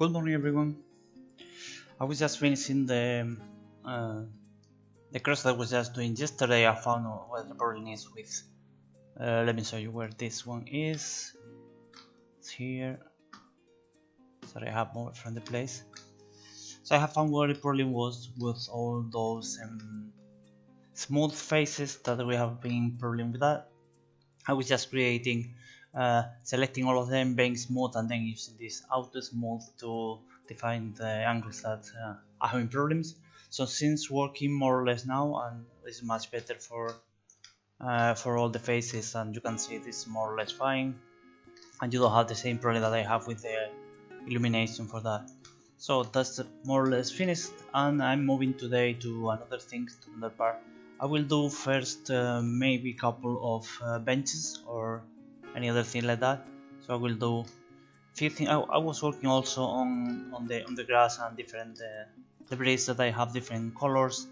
Good morning, everyone. I was just finishing the cross that I was just doing yesterday. I found what the problem is with. Let me show you where this one is. It's here. Sorry, I have moved from the place. So I have found where the problem was with all those smooth faces that we have been problem with that. I was just creating, selecting all of them, being smooth, and then using this auto smooth to define the angles that are having problems. So since working more or less now, and it's much better for all the faces, and you can see this more or less fine, and you don't have the same problem that I have with the illumination for that. So that's more or less finished, and I'm moving today to another thing, to another part. I will do first maybe a couple of benches or any other thing like that. So I will do a few things. I was working also on the grass and different debris that I have different colors,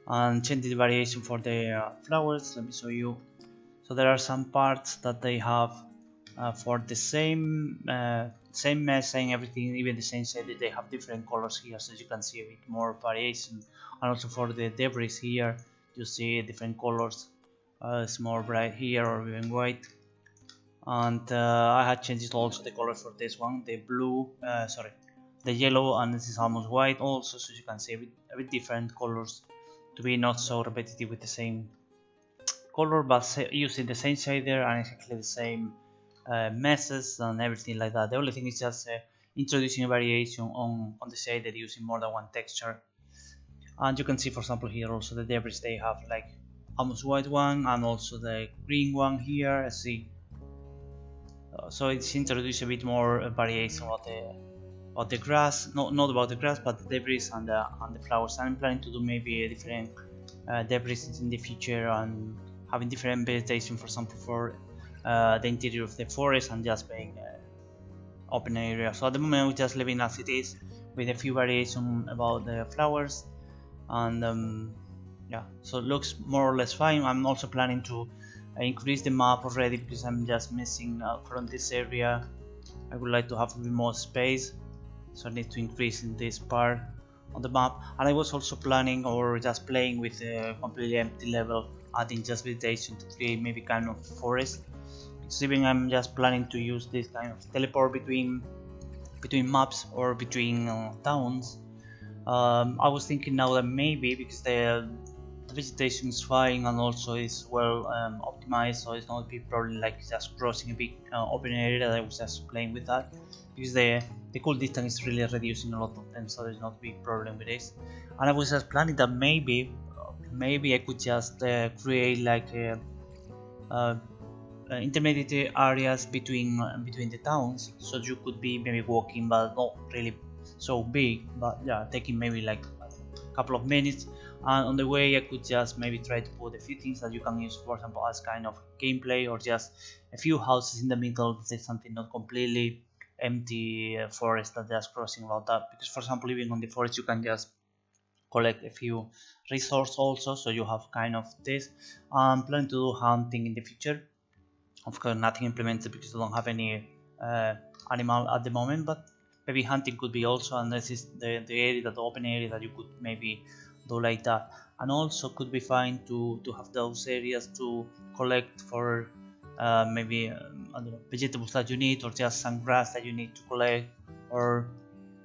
and changing the variation for the flowers. Let me show you. So there are some parts that they have for the same mesh, same everything, even the same shade. They have different colors here, so you can see a bit more variation. And also for the debris here, you see different colors. It's more bright here or even white. And I had changed also the color for this one, the blue, the yellow, and this is almost white also, so you can see a bit different colors to be not so repetitive with the same color, but using the same shader and exactly the same meshes and everything like that. The only thing is just introducing a variation on the shader using more than one texture. And you can see, for example, here also the debris, they have like almost white one and also the green one here. I see. So it's introduced a bit more variation of the grass, not about the grass, but the debris and the flowers. I'm planning to do maybe a different debris in the future, and having different vegetation, for example, for the interior of the forest, and just being open area. So at the moment we're just leaving as it is, with a few variation about the flowers, and yeah, so it looks more or less fine. I'm also planning to increase the map already, because I'm just missing from this area. I would like to have a bit more space, so I need to increase in this part on the map. And I was also planning, or just playing with a completely empty level, adding just vegetation to create maybe kind of forest. Because even I'm just planning to use this kind of teleport between maps or between towns. I was thinking now that maybe, because the vegetation is fine and also is well optimized, so it's not a big problem like just crossing a big open area. That I was just playing with that, because the cool distance is really reducing a lot of them, so there's not a big problem with this. And I was just planning that maybe I could just create like intermediate areas between the towns, so you could be maybe walking, but not really so big, but yeah, taking maybe like a couple of minutes. And on the way I could just maybe try to put a few things that you can use, for example, as kind of gameplay, or just a few houses in the middle. There's something not completely empty forest that just crossing about that, because for example, even on the forest you can just collect a few resources also, so you have kind of this. I'm planning to do hunting in the future. Of course, nothing implemented because I don't have any animal at the moment, but maybe hunting could be also, and this is the area, the open area, that you could maybe do like that. And also could be fine to have those areas to collect for maybe I don't know, vegetables that you need, or just some grass that you need to collect, or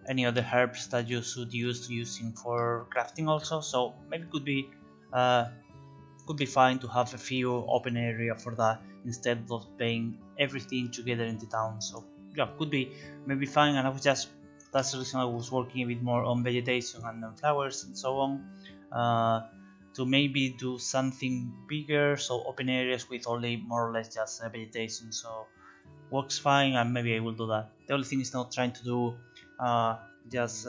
any other herbs that you should use using for crafting also. So maybe could be fine to have a few open area for that, instead of paying everything together in the town. So yeah, could be maybe fine. And I was just, that's the reason I was working a bit more on vegetation and flowers and so on, to maybe do something bigger, so open areas with only more or less just vegetation. So works fine, and maybe I will do that. The only thing is not trying to do just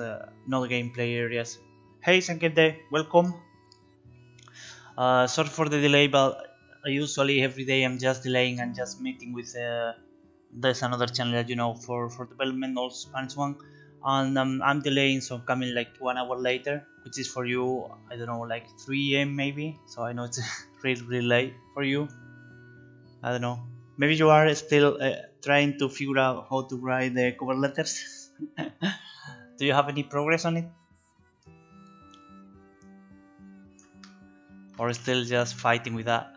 not gameplay areas. Hey Sankede, welcome. Sorry for the delay, but usually every day I'm just delaying and just meeting with there's another channel that you know for development, also Spanish one, and I'm delaying, so I'm coming like 1 hour later, which is for you, I don't know, like 3 AM maybe. So I know it's really late for you. I don't know, maybe you are still trying to figure out how to write the cover letters. Do you have any progress on it? Or still just fighting with that?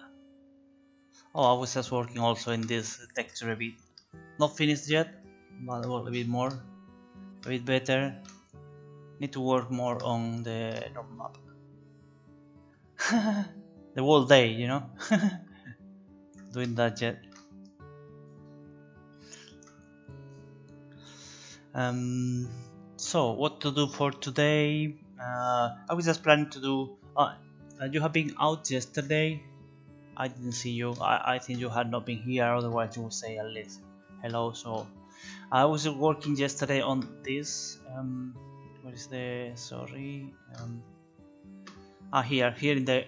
Oh, I was just working also in this texture a bit. Not finished yet, but a bit more, a bit better. Need to work more on the normal map. The whole day, you know, doing that yet. So what to do for today? I was just planning to do. You have been out yesterday. I didn't see you. I think you had not been here. Otherwise, you would say at least hello. So I was working yesterday on this. Where is the sorry? Here in the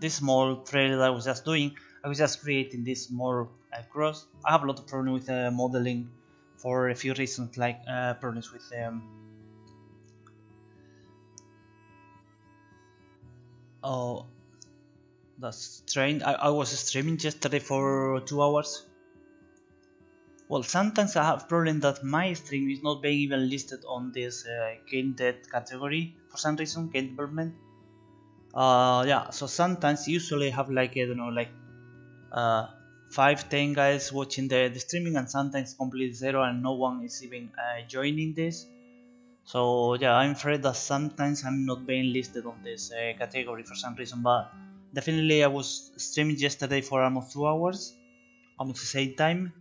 this small trail that I was just doing. I was just creating this small cross. I have a lot of problems with modeling for a few reasons, like problems with oh, that's strange. I was streaming yesterday for 2 hours. Well, sometimes I have problem that my stream is not being even listed on this game dev category for some reason, game development. Yeah, so sometimes usually I have like, I don't know, like 5-10 guys watching the streaming, and sometimes completely zero and no one is even joining this. So yeah, I'm afraid that sometimes I'm not being listed on this category for some reason, but definitely I was streaming yesterday for almost 2 hours, almost the same time.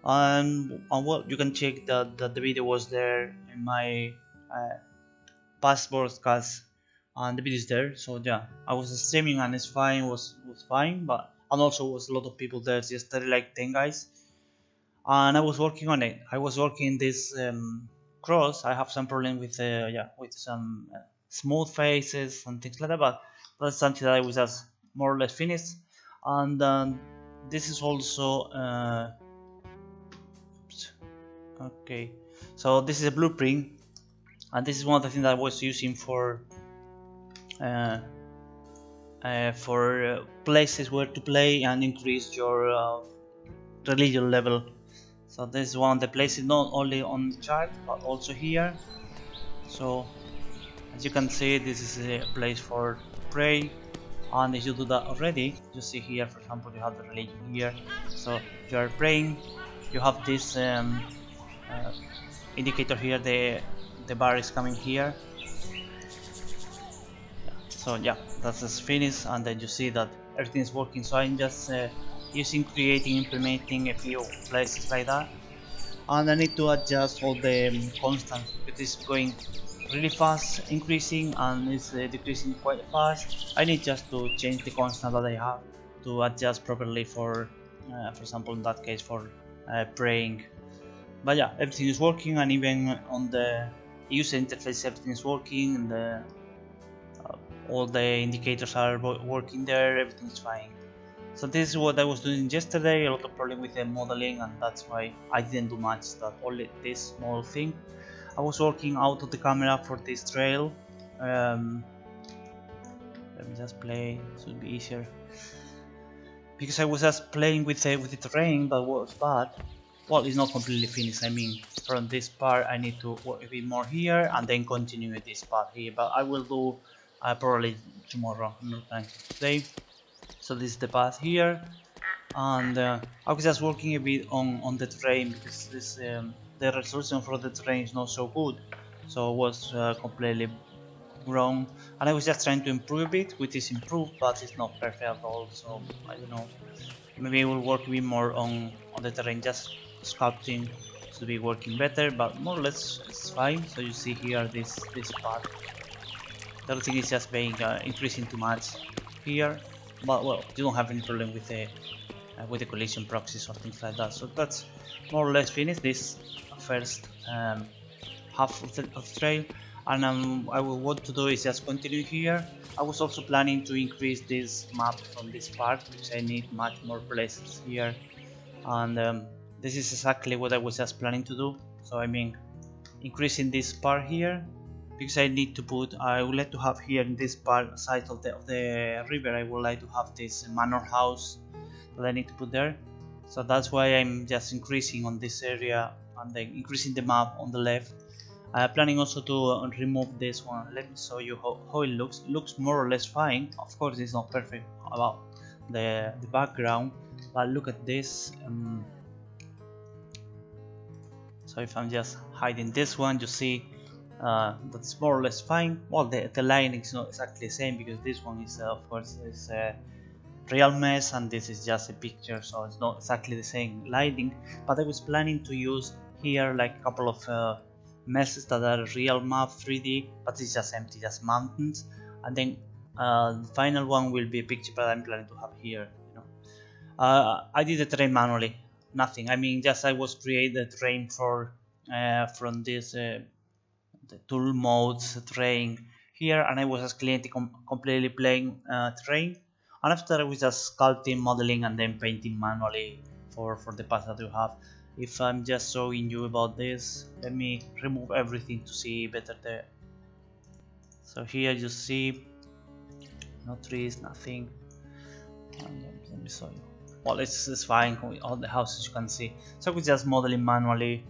And well, you can check that the video was there in my past broadcast, and the video is there. So yeah, I was streaming and it's fine, was fine, but and also was a lot of people there yesterday, like 10 guys, and I was working on it. I was working this cross. I have some problem with with some smooth faces and things like that, but that's something that I was just more or less finished. And this is also okay, so this is a blueprint, and this is one of the things that I was using for places where to play and increase your religion level. So this is one of the places, not only on the chart but also here. So as you can see, this is a place for pray, and if you do that already, you see here, for example, you have the religion here. So you are praying, you have this indicator here, the bar is coming here. So yeah, that's just finished, and then you see that everything is working. So I'm just using, creating, implementing a few places like that, and I need to adjust all the constants. It is going really fast, increasing, and it's decreasing quite fast. I need just to change the constant that I have to adjust properly for example, in that case, for praying. But yeah, everything is working, and even on the user interface everything is working, and all the indicators are working there, everything is fine. So this is what I was doing yesterday. A lot of problem with the modeling, and that's why I didn't do much, that only this small thing. I was working out of the camera for this trail. Let me just play, it should be easier, because I was just playing with the terrain that was bad. Well, it's not completely finished. I mean, from this part I need to work a bit more here and then continue with this part here, but I will do probably tomorrow, no time today. So this is the path here, and I was just working a bit on the terrain, because this the resolution for the terrain is not so good, so it was completely wrong, and I was just trying to improve a bit, which is improved, but it's not perfect at all. So I don't know, maybe I will work a bit more on the terrain, just sculpting to be working better, but more or less it's fine. So you see here this part, the other thing is just being increasing too much here, but well, you don't have any problem with the collision proxies or things like that. So that's more or less finished this first half of the trail, and I will want to do is just continue here. I was also planning to increase this map from this part, because I need much more places here, and this is exactly what I was just planning to do. So I mean, increasing this part here, because I need to put, I would like to have here in this part side of the river, I would like to have this manor house that I need to put there. So that's why I'm just increasing on this area and then increasing the map on the left. Planning also to remove this one. Let me show you how it looks. It looks more or less fine. Of course it's not perfect about the background, but look at this. So if I'm just hiding this one, you see that's more or less fine. Well, the lighting is not exactly the same because this one is of course is real mess and this is just a picture, so it's not exactly the same lighting. But I was planning to use here like a couple of messes that are real map 3D, but it's just empty, just mountains, and then the final one will be a picture that I'm planning to have here. I did the terrain manually, nothing. I mean, just I was create the terrain for from this the tool modes terrain here, and I was just completely playing terrain. And after I was just sculpting, modeling, and then painting manually for the paths that you have. If I'm just showing you about this, let me remove everything to see better there. So here you see no trees, nothing. And let me show you. Well, it's fine with all the houses you can see. So we're just modeling manually,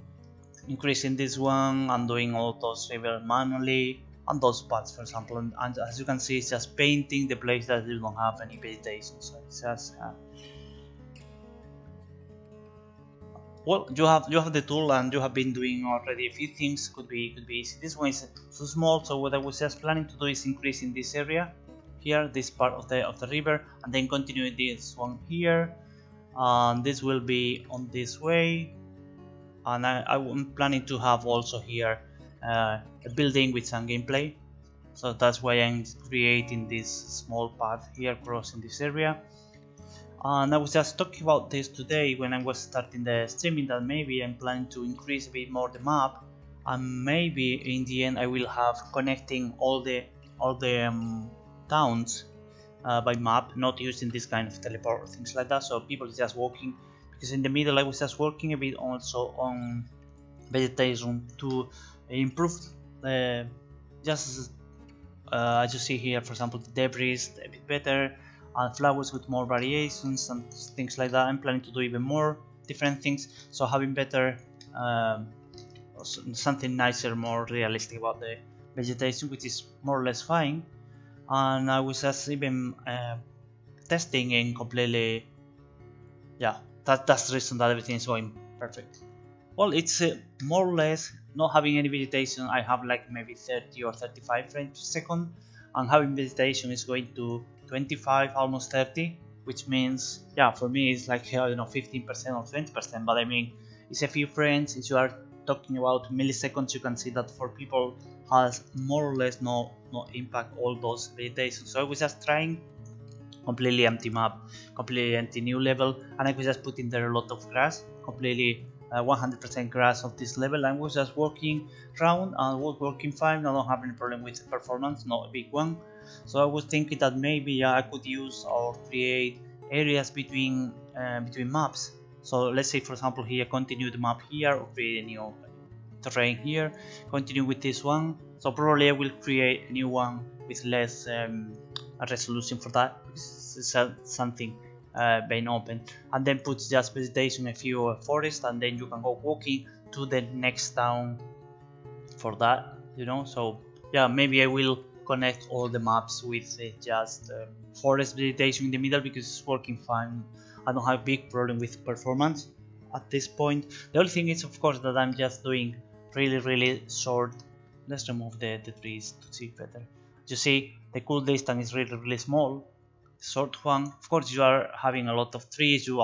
increasing this one and doing all those favors manually, and those paths for example, and as you can see it's just painting the place that you don't have any vegetation. So it's just well, you have the tool and you have been doing already a few things. Could be easy. This one is too small, so what I was just planning to do is increase in this area here, this part of the river, and then continue this one here, and this will be on this way. And I'm planning to have also here a building with some gameplay, so that's why I'm creating this small path here crossing this area. And I was just talking about this today when I was starting the streaming, that maybe I'm planning to increase a bit more the map, and maybe in the end I will have connecting all the towns by map, not using this kind of teleport or things like that, so people just walking. Because in the middle I was just working a bit also on vegetation to improve just as you see here, for example, the debris a bit better, and flowers with more variations and things like that. I'm planning to do even more different things, so having better something nicer, more realistic about the vegetation, which is more or less fine. And I was just even testing and completely, yeah, that's the reason that everything is going perfect. Well, it's more or less not having any vegetation. I have like maybe 30 or 35 frames per second, and having vegetation is going to 25, almost 30, which means, yeah, for me it's like, I don't know, 15% or 20%, but I mean it's a few frames. If you are talking about milliseconds, you can see that for people has more or less no impact all those vegetation. So I was just trying completely empty map, completely empty new level, and I was just putting there a lot of grass, completely 100% grass of this level, and was just working around and was working fine. I don't have any problem with the performance, not a big one. So I was thinking that maybe I could use or create areas between maps. So let's say for example here, continue the map here, or create a new terrain here, continue with this one. So probably I will create a new one with less resolution for that, because it's something being open, and then put just vegetation, a few forest, and then you can go walking to the next town for that, you know. So yeah, maybe I will connect all the maps with just forest vegetation in the middle, because it's working fine. I don't have a big problem with performance at this point. The only thing is, of course, that I'm just doing really short. Let's remove the trees to see better. You see, the cool distance is really small, short one. Of course, you are having a lot of trees, you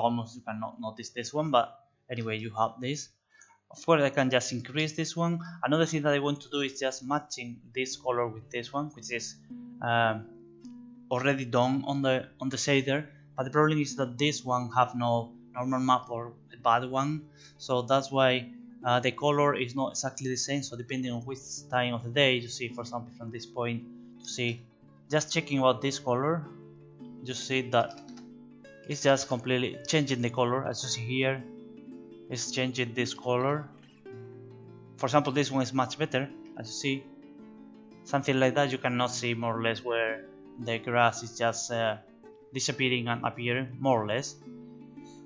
cannot notice this one, but anyway, you have this. Of course, I can just increase this one. Another thing that I want to do is just matching this color with this one, which is already done on the shader. But the problem is that this one have no normal map or a bad one, so that's why the color is not exactly the same. So depending on which time of the day, you see, for example, from this point, you see, just checking out this color, you see that it's just completely changing the color. As you see here, it's changing this color. For example, this one is much better. As you see, something like that, you cannot see more or less where the grass is just disappearing and appearing, more or less.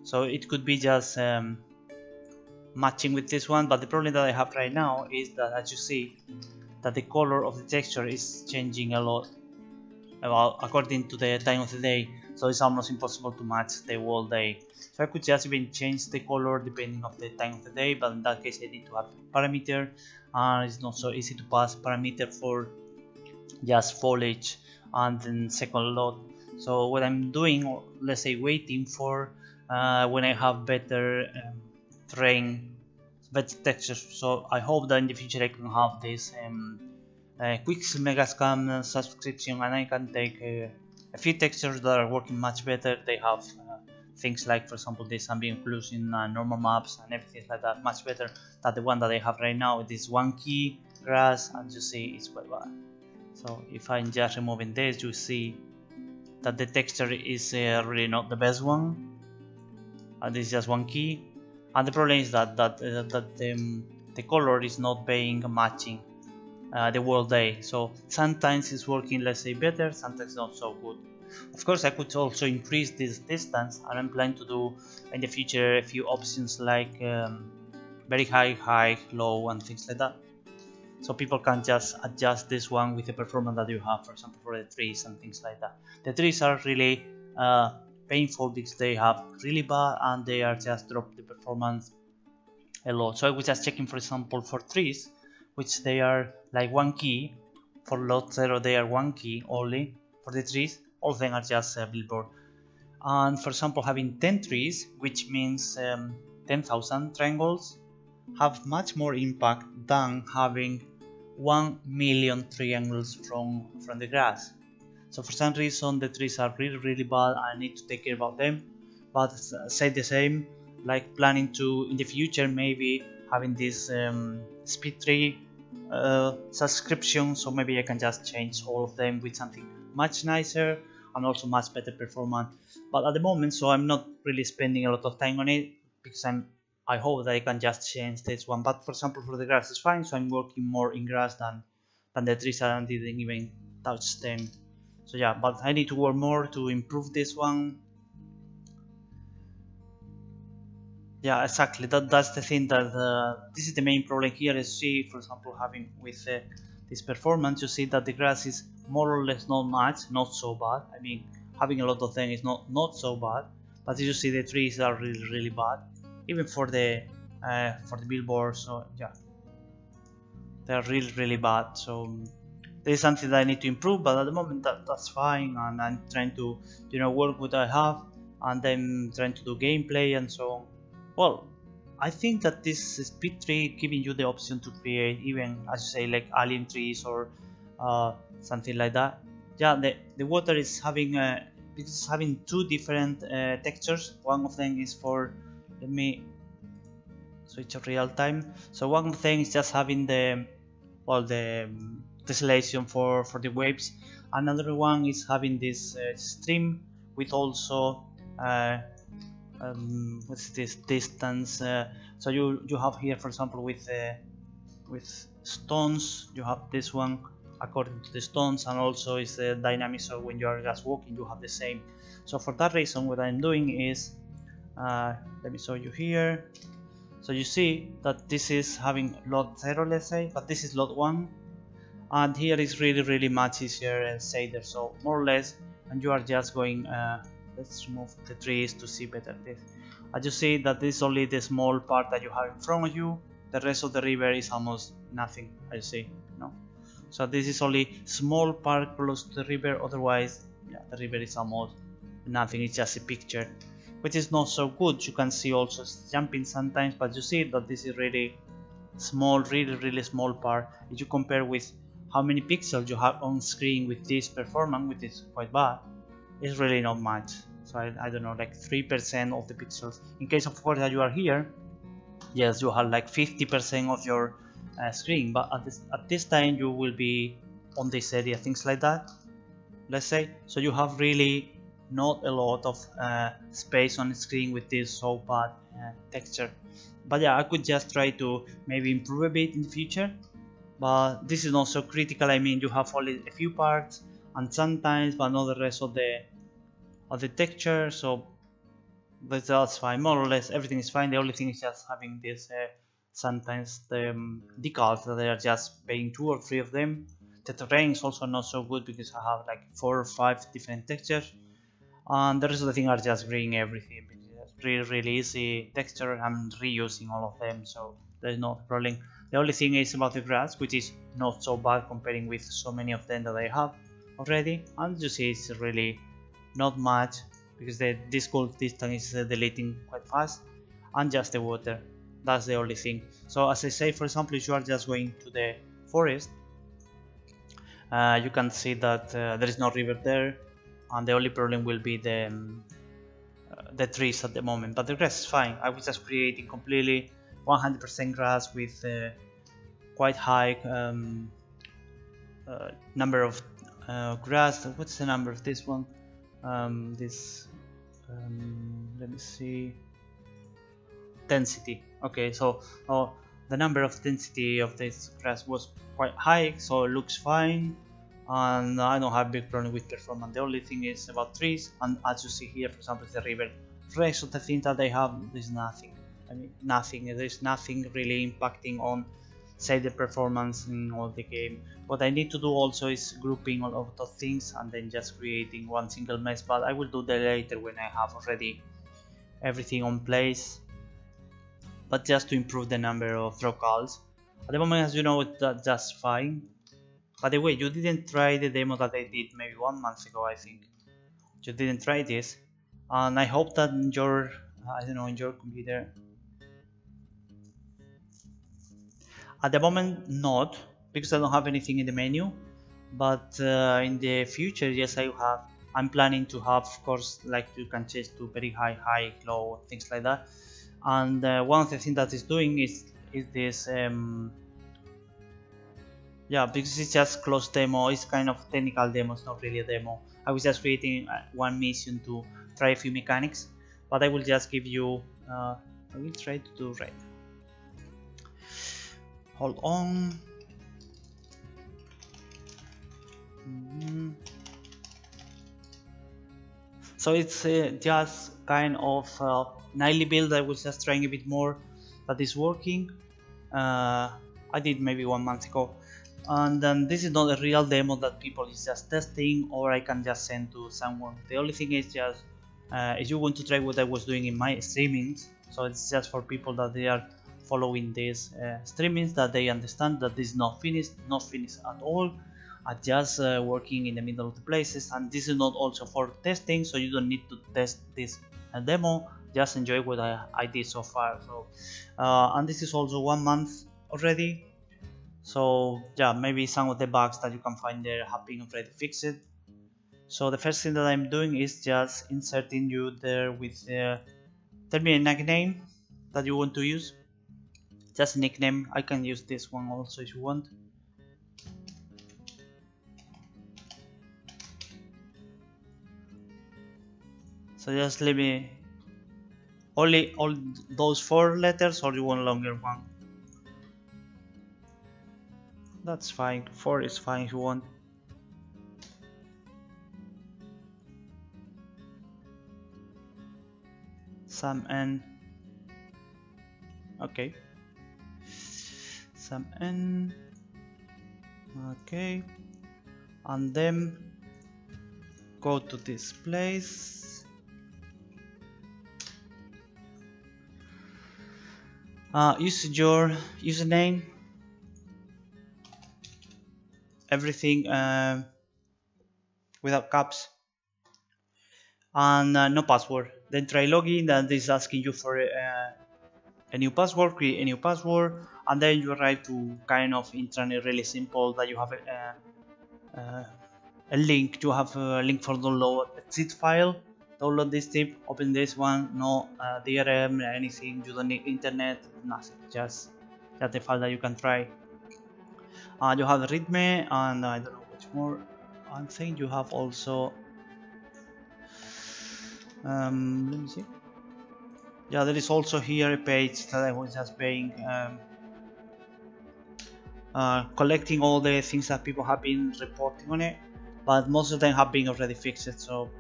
so it could be just matching with this one. But the problem that I have right now is that, as you see, that the color of the texture is changing a lot according to the time of the day, so it's almost impossible to match the whole day. So I could just even change the color depending on the time of the day, but in that case I need to have parameter, and it's not so easy to pass parameter for just foliage and then second lot. So what I'm doing, let's say waiting for when I have better terrain, better textures. So I hope that in the future I can have this quick Megascan subscription, and I can take a few textures that are working much better. They have things like, for example, this ambient occlusion and normal maps and everything like that, much better than the one that I have right now with this wonky grass, and you see it's quite bad. So if I'm just removing this, you see that the texture is really not the best one, and this is just one key. And the problem is that the color is not being matching the whole day. So sometimes it's working, let's say, better, sometimes not so good. Of course, I could also increase this distance, and I'm planning to do in the future a few options like very high, low, and things like that. So people can just adjust this one with the performance that you have, for example, for the trees and things like that. The trees are really painful because they have really bad, and they are just drop the performance a lot. So I was just checking, for example, for trees, which they are like one key. For lot 0 they are one key only. For the trees, all of them are just a billboard. And for example, having 10 trees, which means 10,000 triangles, have much more impact than having 1 million triangles from the grass. So for some reason the trees are really bad. I need to take care about them. But say the same, like planning to in the future maybe having this speed tree subscription, so maybe I can just change all of them with something much nicer and also much better performance. But at the moment, so I'm not really spending a lot of time on it, because I hope that I can just change this one. But for example, for the grass is fine, so I'm working more in grass than the trees, and didn't even touch them. So yeah, but I need to work more to improve this one. Yeah, exactly. That's the thing, that this is the main problem here. Is see, for example, having with this performance, you see that the grass is more or less not so bad. I mean, having a lot of them is not so bad, but you see the trees are really bad, even for the billboard. So yeah, they are really bad. So there is something that I need to improve, but at the moment that's fine, and I'm trying to work what I have, and then trying to do gameplay and so on. Well, I think that this speed tree giving you the option to create even, as you say, like alien trees or something like that. Yeah, the water is having it's having two different textures. One of them is for, let me switch to real time. So one of them is just having the tessellation for the waves. Another one is having this stream with also what's this distance. So you have here, for example, with stones, you have this one according to the stones, and also is the dynamic. So when you are just walking, you have the same. So for that reason, what I'm doing is let me show you here. So you see that this is having lot 0, let's say, but this is lot 1, and here is really much easier and shader. So more or less, and you are just going let's remove the trees to see better this. As you see that this is only the small part that you have in front of you. The rest of the river is almost nothing, as you see, no? So this is only small part close to the river. Otherwise, yeah, the river is almost nothing. It's just a picture, which is not so good. You can see also jumping sometimes, but you see that this is really small, really small part. If you compare with how many pixels you have on screen with this performance, which is quite bad, it's really not much. So I don't know, like 3% of the pixels. In case of course that you are here, yes, you have like 50% of your screen, but at this time you will be on this area, things like that, let's say. So you have really not a lot of space on the screen with this so bad texture. But yeah, I could just try to maybe improve a bit in the future, but this is not so critical. I mean, you have only a few parts and sometimes, but not the rest of the texture. So but that's fine. More or less everything is fine. The only thing is just having this sometimes the decals that they are just paying 2 or 3 of them. The terrain is also not so good because I have like 4 or 5 different textures, and the rest of the thing are just bringing everything because it's really easy texture. I'm reusing all of them, so there's no problem. The only thing is about the grass, which is not so bad comparing with so many of them that I have already, and you see it's really not much because this gold distance is deleting quite fast, and just the water, that's the only thing. So as I say, for example, if you are just going to the forest, you can see that there is no river there, and the only problem will be the trees at the moment, but the grass is fine. I was just creating completely 100% grass with quite high number of grass. What's the number of this one? Let me see, density. Okay, so the number of density of this grass was quite high, so it looks fine, and I don't have big problem with performance. The only thing is about trees, and as you see here, for example, the river. Rest of the things that they have, there's nothing. I mean, nothing. There's nothing really impacting on, say, the performance in all the game. What I need to do also is grouping all of those things and then just creating one single mess, but I will do that later when I have already everything on place. But just to improve the number of draw calls. At the moment, as you know, that's just fine. By the way, you didn't try the demo that I did maybe 1 month ago, I think. You didn't try this, and I hope that in your, I don't know, in your computer. At the moment, not, because I don't have anything in the menu. But in the future, yes, I'm planning to have, of course, like you can change to very high, high, low, things like that. And one of the things that it's doing is this, yeah, because it's just closed demo. It's kind of technical demo. It's not really a demo. I was just creating one mission to try a few mechanics, but I will just give you. I will try to do right. Hold on. So it's just kind of nightly build. I was just trying a bit more. That is working. I did maybe 1 month ago, and then this is not a real demo that people is just testing, or I can just send to someone. The only thing is just if you want to try what I was doing in my streamings, so it's just for people that they are following these streamings, that they understand that this is not finished at all. I'm just working in the middle of the places, and this is not also for testing, so you don't need to test this demo. Just enjoy what I did so far. So and this is also 1 month already, so yeah, maybe some of the bugs that you can find there have been already fixed. So the first thing that I'm doing is just inserting you there with tell me a nickname that you want to use. Just a nickname. I can use this one also if you want. So just leave me only all those 4 letters, or you want a longer one? That's fine. 4 is fine if you want. Some N. Okay. Some N. Okay. And then go to this place. Use your username, everything without caps, and no password. Then try login. Then this is asking you for a new password. Create a new password, and then you arrive to kind of intranet really simple. That you have a link. You have a link for download a zip file. Download this zip, open this one, no DRM, anything, you don't need internet, nothing, just the file that you can try. You have the readme, and I don't know which more. I think you have also, let me see. Yeah, there is also here a page that I was just paying, collecting all the things that people have been reporting on it, but most of them have been already fixed, so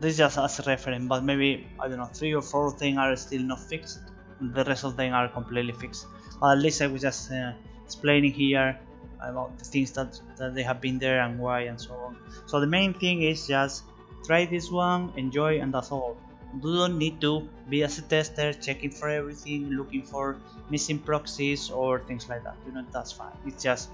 this is just as a reference, but maybe I don't know, 3 or 4 things are still not fixed. The rest of them are completely fixed. But at least I was just explaining here about the things that they have been there and why and so on. So the main thing is just try this one, enjoy, and that's all. You don't need to be as a tester, checking for everything, looking for missing proxies or things like that. You know, that's fine. It's just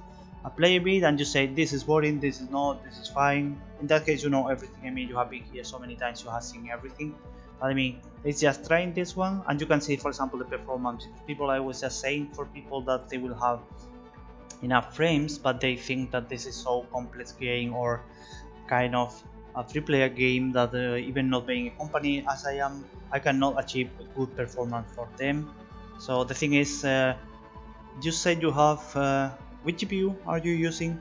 play a bit and you say this is boring, this is not, this is fine. In that case, you know everything. I mean, you have been here so many times, you have seen everything. But I mean, it's just trying this one, and you can see, for example, the performance. People, I was just saying for people that they will have enough frames, but they think that this is so complex game or kind of a free-player game that even not being a company as I am, I cannot achieve a good performance for them. So the thing is, you said you have which GPU are you using?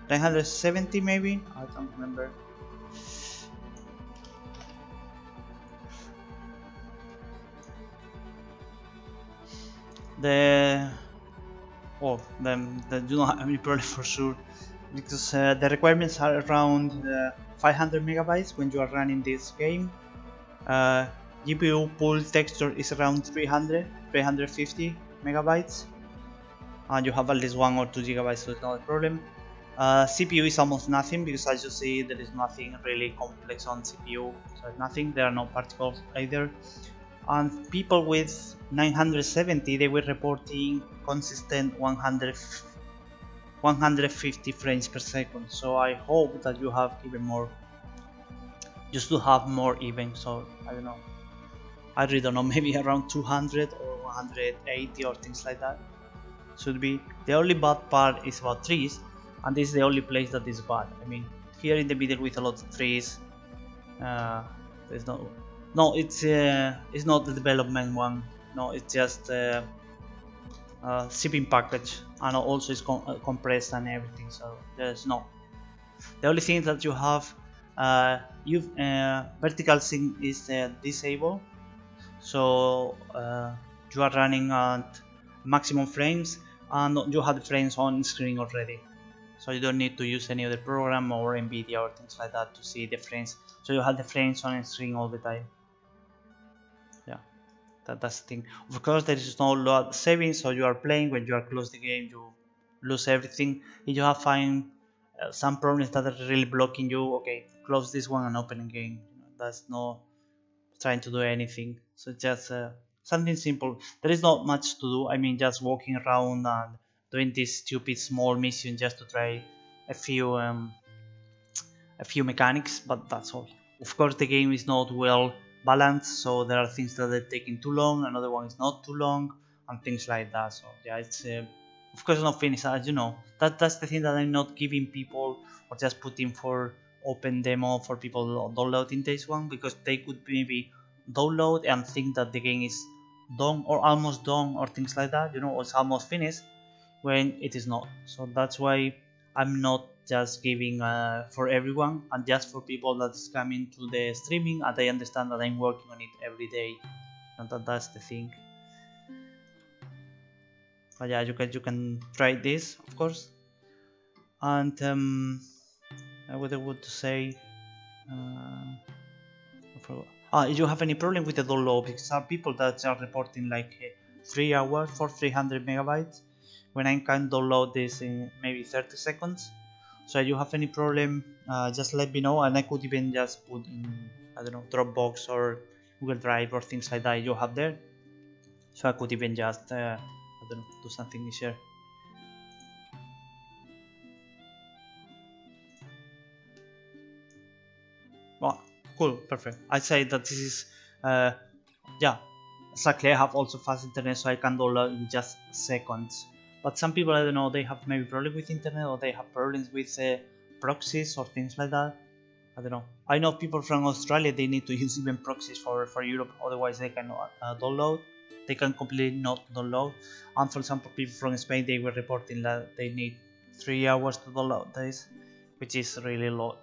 970 maybe? I don't remember. You don't have any problem for sure, because the requirements are around 500 megabytes when you are running this game. GPU pool texture is around 350 megabytes, and you have at least 1 or 2 gigabytes, so it's not a problem. CPU is almost nothing, because as you see, there is nothing really complex on CPU, so it's nothing. There are no particles either. And people with 970, they were reporting consistent 150 frames per second. So I hope that you have even more, just to have more even. So I don't know, I really don't know, maybe around 200 or 180 or things like that should be. The only bad part is about trees, and this is the only place that is bad. I mean, here in the middle with a lot of trees, there's no, it's not the development one. No, it's just shipping package, and also it's compressed and everything. So there's no. The only thing that you have, vertical sync is disabled. So you are running at maximum frames, and you have the frames on screen already. So you don't need to use any other program or NVIDIA or things like that to see the frames. So you have the frames on screen all the time. Yeah, that's the thing. Of course, there is no load saving, so you are playing. When you are close the game, you lose everything. If you have find some problems that are really blocking you, okay, close this one and open again. That's not trying to do anything. So just something simple. There is not much to do. I mean, just walking around and doing this stupid small mission just to try a few mechanics, but that's all. Of course, the game is not well balanced, so there are things that are taking too long, another one is not too long, and things like that. So yeah, it's of course not finished, as you know. That's the thing that I'm not giving people, or just putting for open demo for people downloading this one, because they could maybe download and think that the game is done or almost done or things like that, you know, or it's almost finished, when it is not. So that's why I'm not just giving for everyone, and just for people that's coming to the streaming, and they understand that I'm working on it every day, and that's the thing. But yeah, you can try this, of course. And I would want to say, if you have any problem with the download, because some people that are reporting like 3 hours for 300 megabytes, when I can download this in maybe 30 seconds. So if you have any problem, just let me know, and I could even just put in, I don't know, Dropbox or Google Drive or things like that you have there. So I could even just I don't know, do something easier. Well, cool, perfect. I'd say that this is yeah, exactly. I have also fast internet, so I can download in just seconds. But some people, I don't know, they have maybe problems with internet, or they have problems with proxies or things like that. I don't know. I know people from Australia, they need to use even proxies for Europe, otherwise they cannot download. They can completely not download. And for example, people from Spain, they were reporting that they need 3 hours to download this, which is really low.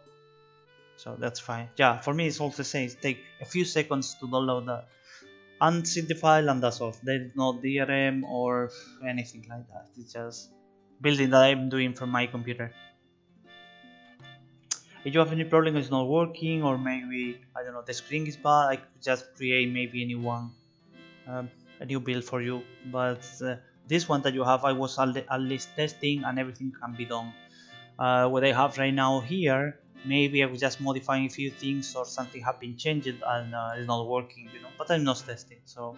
So that's fine. Yeah, for me it's also the same. It takes a few seconds to download that. Unzip the file, and that's all. There is no DRM or anything like that. It's just building that I'm doing from my computer. If you have any problem, it's not working, or maybe I don't know, the screen is bad, I could just create maybe a new build for you. But this one that you have, I was at least testing, and everything can be done. What I have right now here, maybe I was just modifying a few things, or something have been changed and it's not working, you know. But I'm not testing, so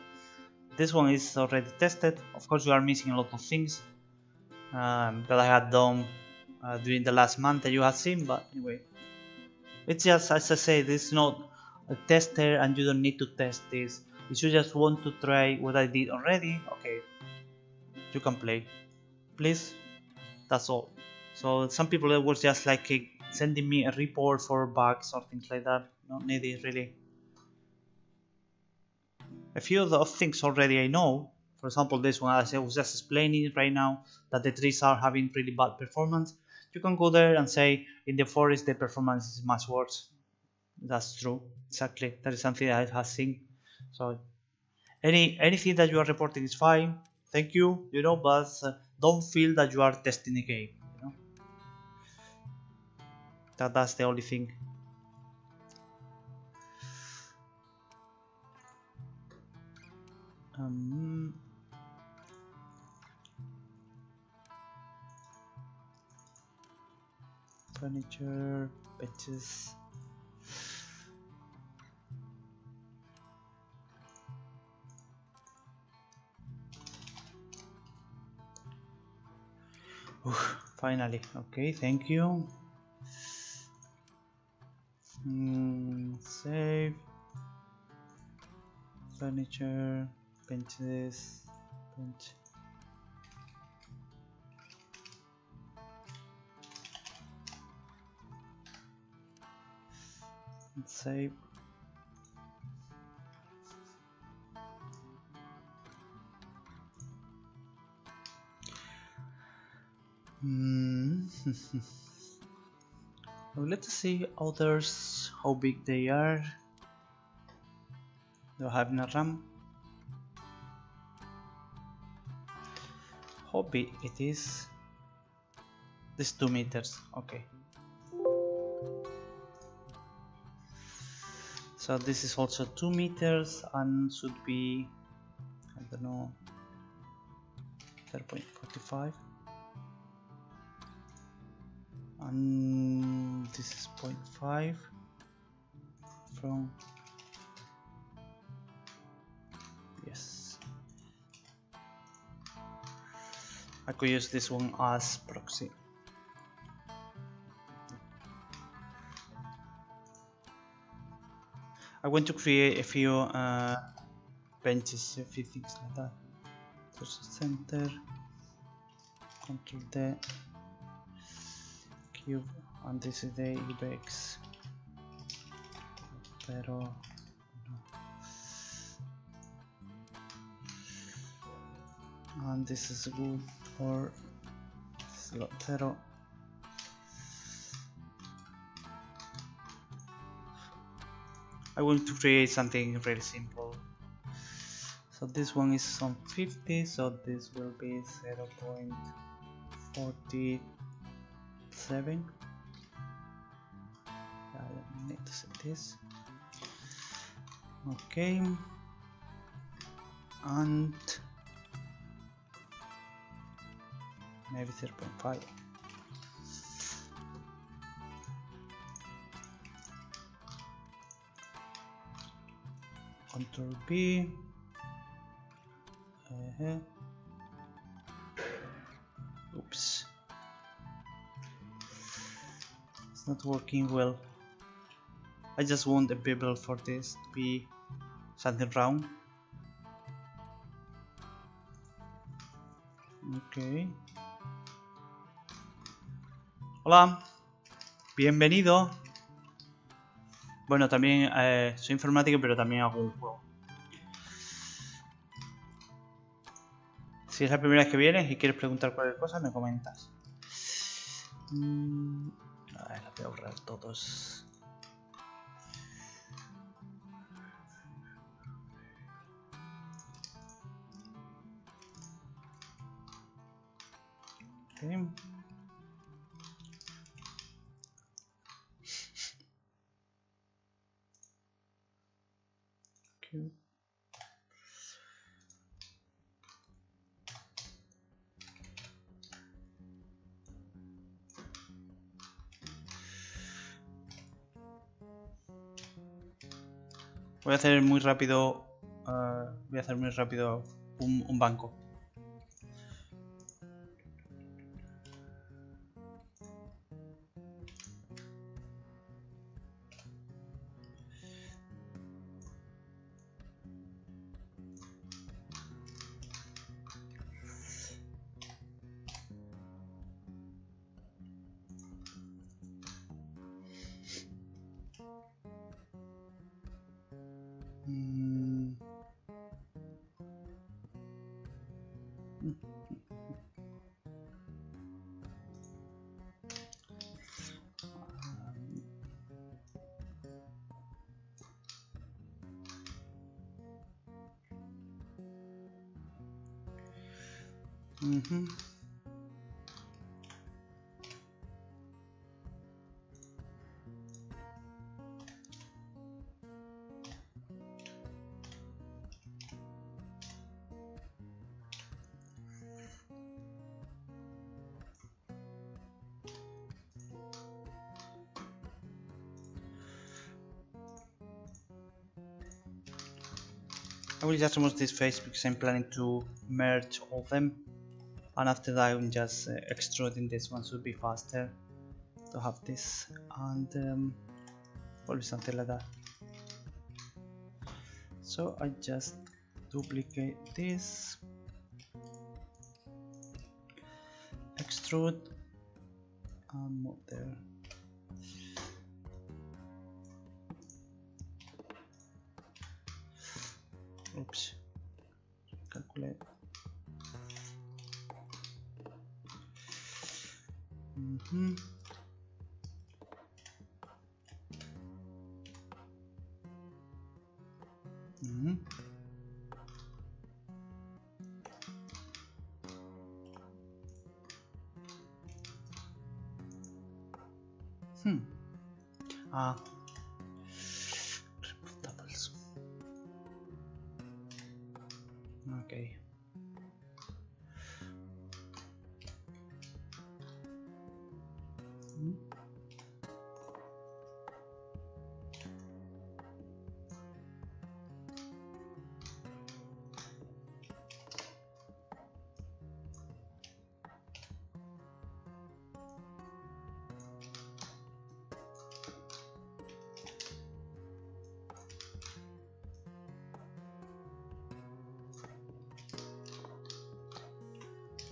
this one is already tested. Of course, you are missing a lot of things that I had done during the last month that you have seen, but anyway, it's just, as I say, this is not a tester, and you don't need to test this. If you just want to try what I did already, okay, you can play, please. That's all. So some people that was just like sending me a report for bugs or things like that. Not needed really. A few of the things already I know. For example, this one, as I was just explaining right now, that the trees are having really bad performance. You can go there and say in the forest the performance is much worse. That's true, exactly. That is something I have seen. So anything that you are reporting is fine. Thank you, you know, but don't feel that you are testing the game. You know, that's the only thing. Furniture, benches. Finally, okay, thank you. Save. Furniture, benches, bench. Save. Well, let's see others, how big they are. Do I have enough RAM? How big it is? This 2 meters, okay. So this is also 2 meters and should be, I don't know, 0.45. And this is 0.5 from, yes, I could use this one as proxy. I want to create a few benches, a few things like that. There's a center, control D, cube, and this is the UX. Pero no. And this is good for slot 0. I want to create something really simple. So this one is on 50, so this will be 0.47. I need to set this. Okay. And maybe 0.5. Control B. Oops, it's not working well. I just want a bevel for this to be something round. Okay. Hola, bienvenido. Bueno, también soy informático, pero también hago un juego. Si es la primera vez que vienes y quieres preguntar cualquier cosa, me comentas. A ver, voy a borrar todos. Okay. you. Voy a hacer muy rápido un banco. I will just remove this face because I'm planning to merge all of them, and after that I'm just extruding this one, so it'll be faster to have this, and probably something like that. So I just duplicate this, extrude, and move there. Oops, calculate. Doubles. Okay.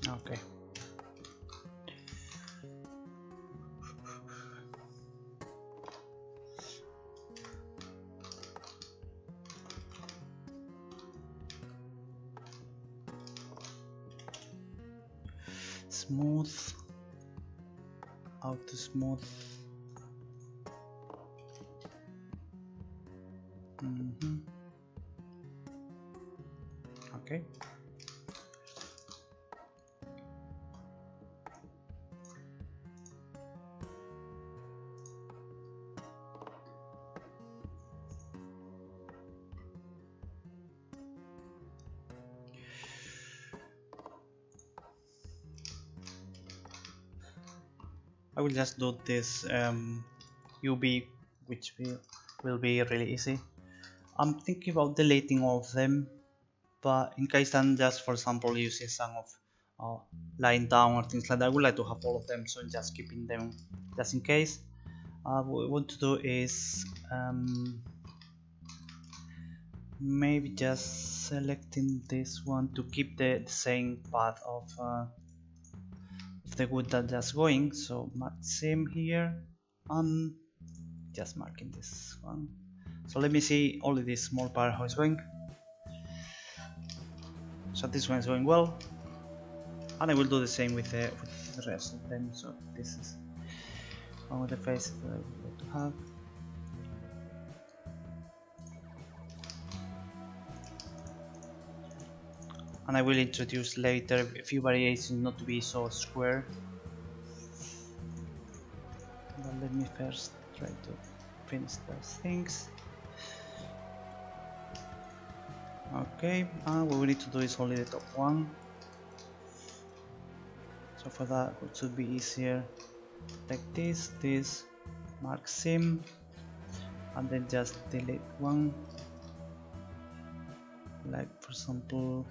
Okay. Smooth, auto smooth. Okay. I will just do this UV, which will be really easy. I'm thinking about deleting all of them, but in case I'm just, for example, using some of lying down or things like that, I would like to have all of them, so I'm just keeping them just in case. What we want to do is maybe just selecting this one to keep the same path of the wood that just going. So mark same here, and just marking this one. So let me see only this small part how it's going. So this one is going well, and I will do the same with the rest of them. So this is one of the faces that I would like to have. And I will introduce later a few variations not to be so square. But let me first try to finish those things. Okay, and what we need to do is only the top one. So for that it should be easier. Take this, mark sim, and then just delete one. Like for example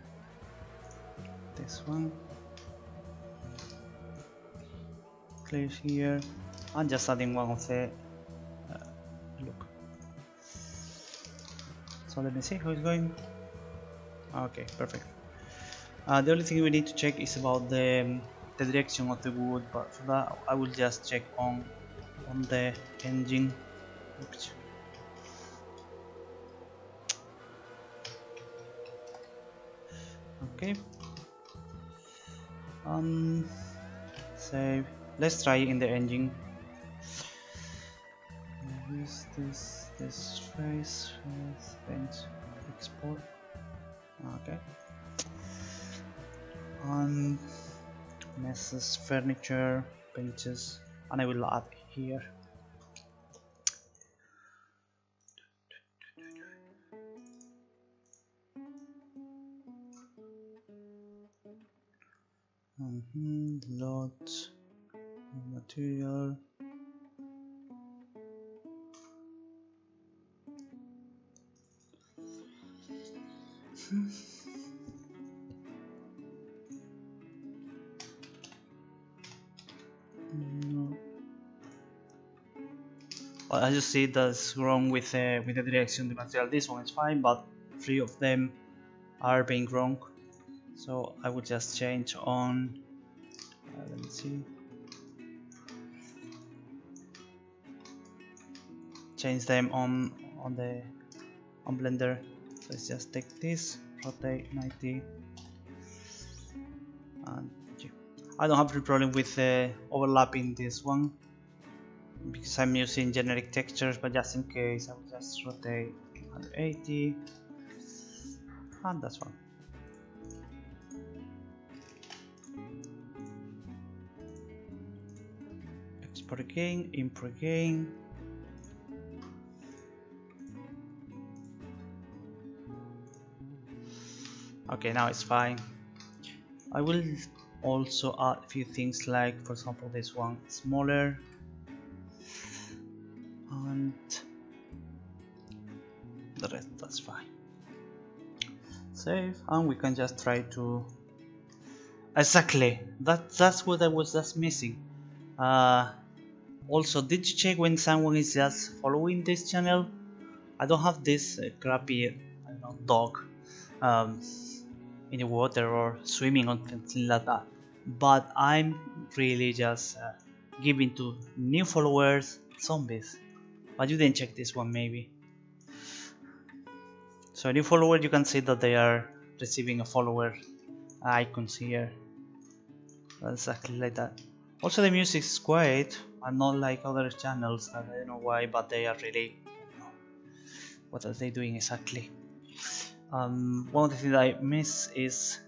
this one. Clear here, and just adding one of the look. So let me see how it's going. Okay, perfect. The only thing we need to check is about the direction of the wood, but for that I will just check on the engine. Oops. Okay. Save. Let's try in the engine. Use this face bench export. Okay. Messes, furniture, benches, and I will add here. Load material. Well, as you see, that's wrong with the direction of the material. This one is fine, but 3 of them are being wrong. So I will just change on. Let me see. Change them on Blender. So let's just take this, rotate 90, and I don't have any problem with overlapping this one because I'm using generic textures, but just in case I will just rotate 180, and that's fine. Export again, import again. Okay, now it's fine. I will also add a few things, like for example this one smaller, and the rest, that's fine. Save, and we can just try to exactly that's what I was just missing. Also, did you check when someone is just following this channel? I don't have this crappy, I don't know, dog in the water or swimming or something like that, but I'm really just giving to new followers zombies. But you didn't check this one maybe. So new follower, you can see that they are receiving a follower icons here. Exactly like that. Also the music is quiet and not like other channels. I don't know why, but they are really, what are they doing exactly? One of the things I miss is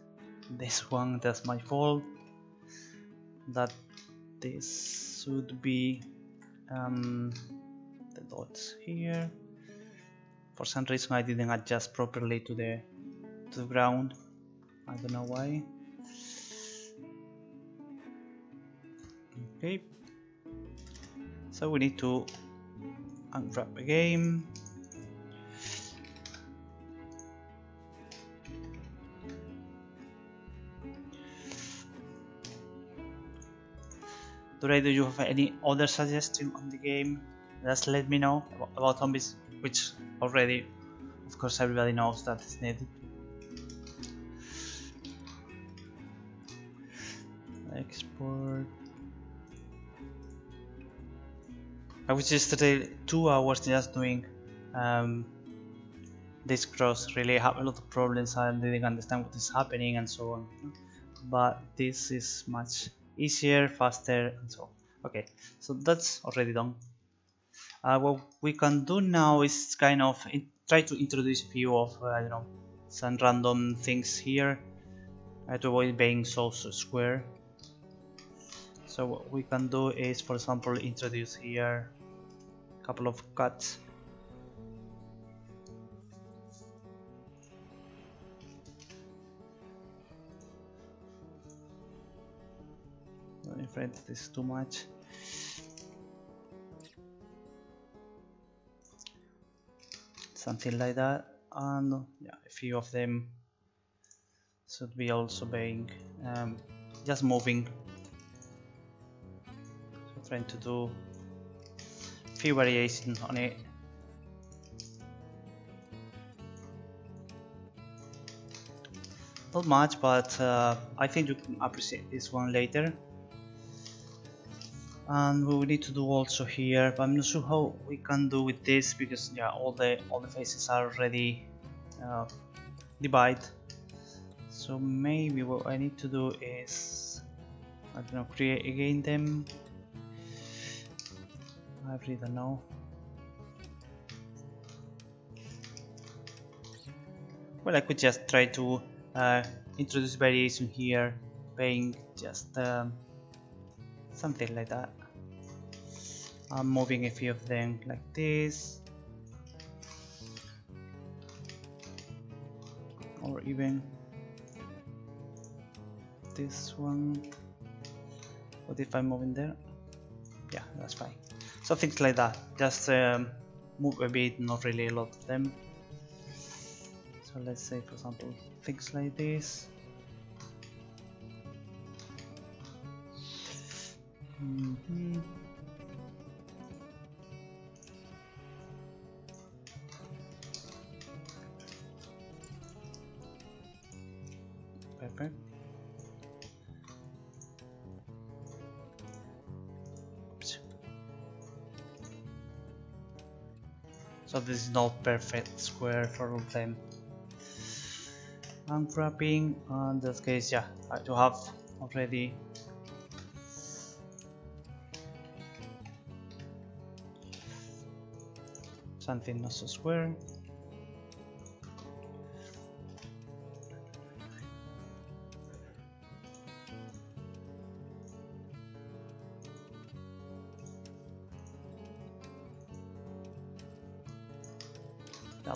this one. That's my fault. That this should be the dots here. For some reason I didn't adjust properly to the ground. I don't know why. Okay. So we need to unwrap the game. Today, do you have any other suggestion on the game? Just let me know about zombies, which already, of course, everybody knows that it's needed. Export. I was yesterday 2 hours just doing this cross. Really have a lot of problems. I didn't understand what is happening and so on. But this is much easier, faster, and so on. Okay, so that's already done. What we can do now is kind of try to introduce a few of I don't know, some random things here to avoid being so square. So what we can do is, for example, introduce here a couple of cuts. afraid this is too much. Something like that, and yeah, a few of them should be also being just moving. So trying to do a few variations on it. Not much, but I think you can appreciate this one later. And we will need to do also here, but I'm not sure how we can do with this, because yeah, all the faces are already divided. So maybe what I need to do is, I don't know, create again them. I really don't know. Well, I could just try to introduce variation here, paying just something like that. I'm moving a few of them like this, or even this one. What if I'm moving there? Yeah, that's fine. So things like that, just move a bit, not really a lot of them. So let's say, for example, things like this. Perfect. Oops. So this is not perfect square for all of them. I'm grabbing, in this case, yeah, I do have already something not so square.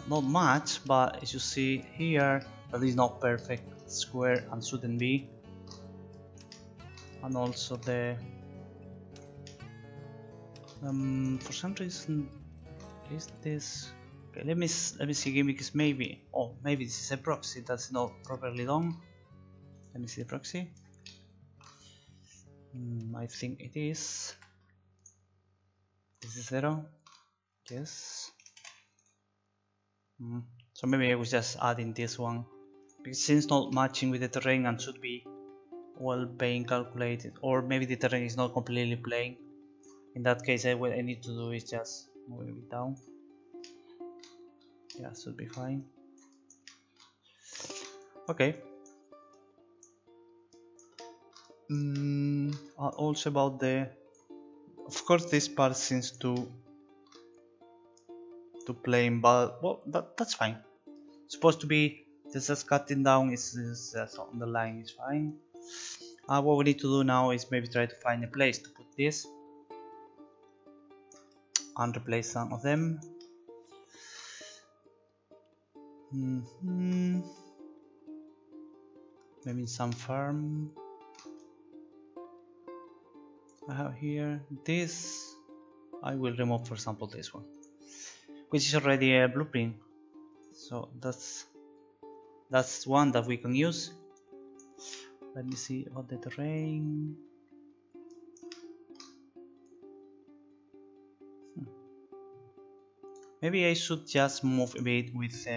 Not much, but as you see here, that is not perfect square and shouldn't be. And also the for some reason is this okay, let me see again, because maybe this is a proxy that's not properly done. Let me see the proxy. I think it is. This is 0. Yes. So maybe I was just adding this one, because since not matching with the terrain and should be well being calculated, or maybe the terrain is not completely playing. In that case, what I need to do is just move it down. Yeah, should be fine. Okay. Also about the, of course, this part seems to plain, but well, that's fine. It's supposed to be just cutting down is just on the line is fine. What we need to do now is maybe try to find a place to put this and replace some of them. Maybe some farm. I have here this. I will remove, for example, this one, which is already a blueprint. So that's one that we can use. Let me see about the terrain. Maybe I should just move a bit with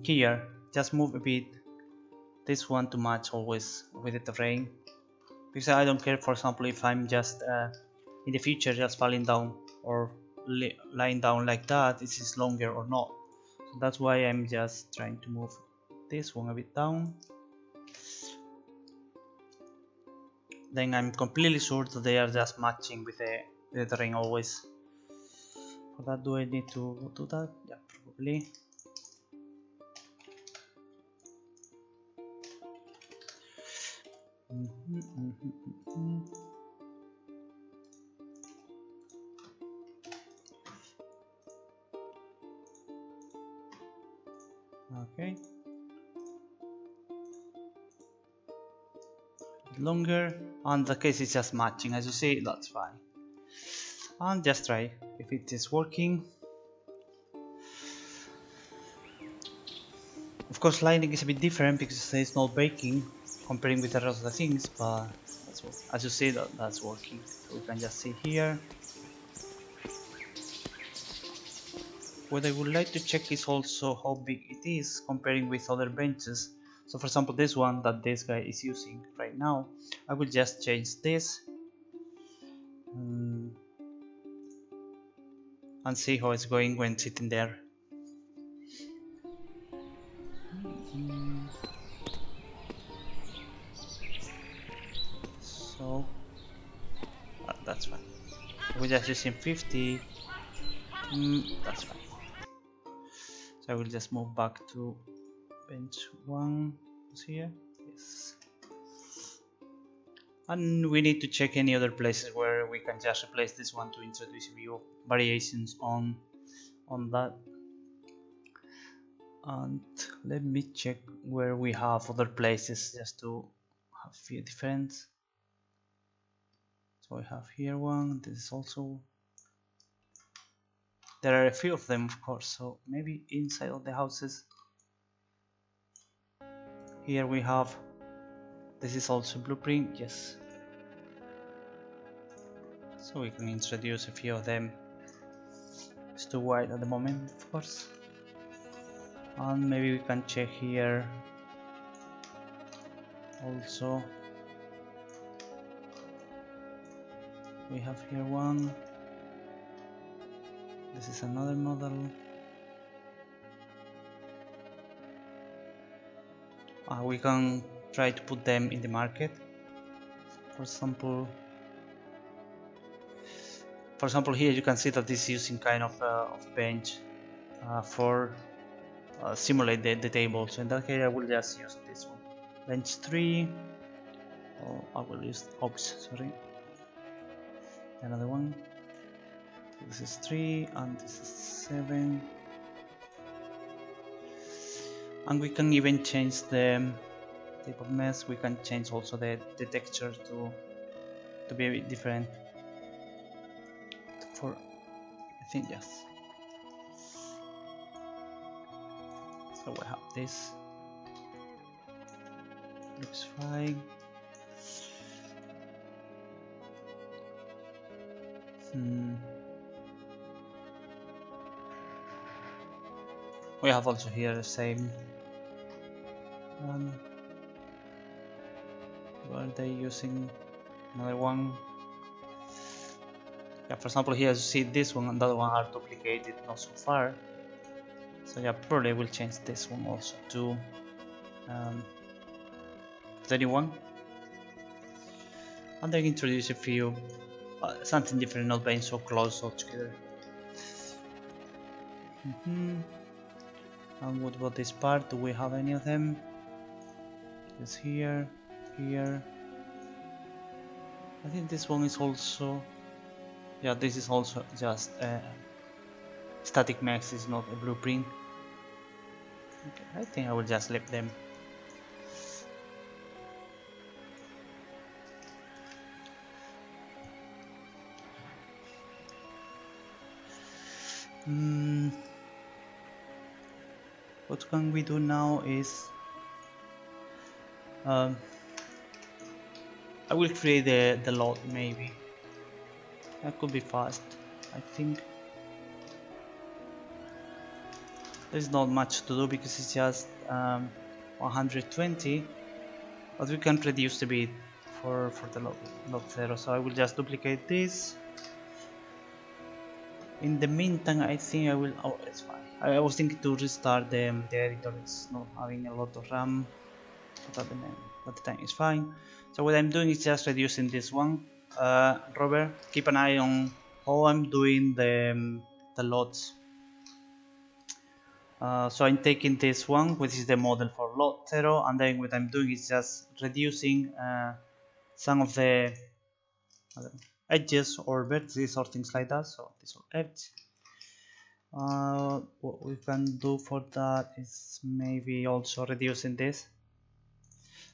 here. Just move a bit this one to match always with the terrain, because I don't care, for example, if I'm just in the future just falling down or lying down like that, this is longer or not. So that's why I'm just trying to move this one a bit down. Then I'm completely sure that they are just matching with the terrain always. For that, do I need to do that? Yeah, probably. Okay. Longer. and the case is just matching. As you see, that's fine. And just try if it is working. Of course, lighting is a bit different because there is no baking comparing with the rest of the things, but as you see, that's working. So we can just see here. What I would like to check is also how big it is comparing with other benches. So for example, this one that this guy is using right now, I will just change this and see how it's going when sitting there. So that's fine. We're just using 50. That's fine. So I will just move back to bench 1 here. Yes. And we need to check any other places where we can just replace this one to introduce a few variations on that. And let me check where we have other places just to have a few different. So I have here one. This is also. There are a few of them, of course. So maybe inside of the houses. Here we have. This is also blueprint. Yes. So we can introduce a few of them. It's too wide at the moment, of course. And maybe we can check here also. We have here one. This is another model. We can try to put them in the market. For example, here you can see that this is using kind of bench for simulate the table. So in that case, I will just use this one, bench 3. Or I will use oops, sorry, another one. This is 3 and this is 7. And we can even change the type of mesh. We can change also the texture to be a bit different. For I think yes. So we have this. Looks fine. We have also here the same one. Were they using another one? Yeah, for example, here you see this one and that one are duplicated, not so far. So yeah, probably we'll change this one also to 31. And then introduce a few something different, not being so close all together. And what about this part? Do we have any of them? It's here. I think this one is also. Yeah, this is also just static mesh, is not a blueprint. Okay, I think I will just leave them. What can we do now is I will create the lot maybe. That could be fast. I think there's not much to do because it's just 120, but we can reduce a bit for the log 0. So I will just duplicate this. In the meantime, I think I will. Oh, it's fine. I was thinking to restart the editor. It's not having a lot of RAM, but at the time it's fine. So what I'm doing is just reducing this one. Robert, keep an eye on how I'm doing the lots. So I'm taking this one, which is the model for lot 0, and then what I'm doing is just reducing some of the edges or vertices or things like that. So this will edge. What we can do for that is maybe also reducing this.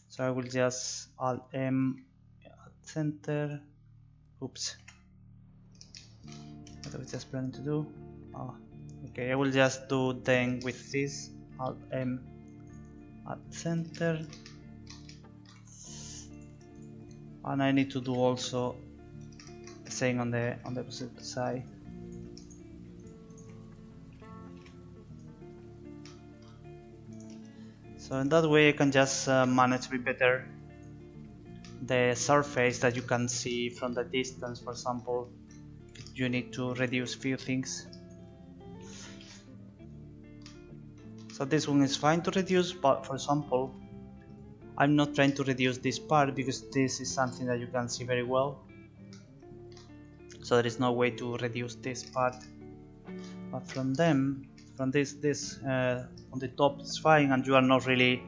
So I will just Alt M center. Oops. What I was just planning to do. Okay, I will just do then with this Alt M at center, and I need to do also the same on the opposite side. So in that way I can just manage a bit better the surface that you can see from the distance. For example, you need to reduce few things. So this one is fine to reduce, but for example, I'm not trying to reduce this part because this is something that you can see very well. So there is no way to reduce this part. But from this on the top is fine, and you are not really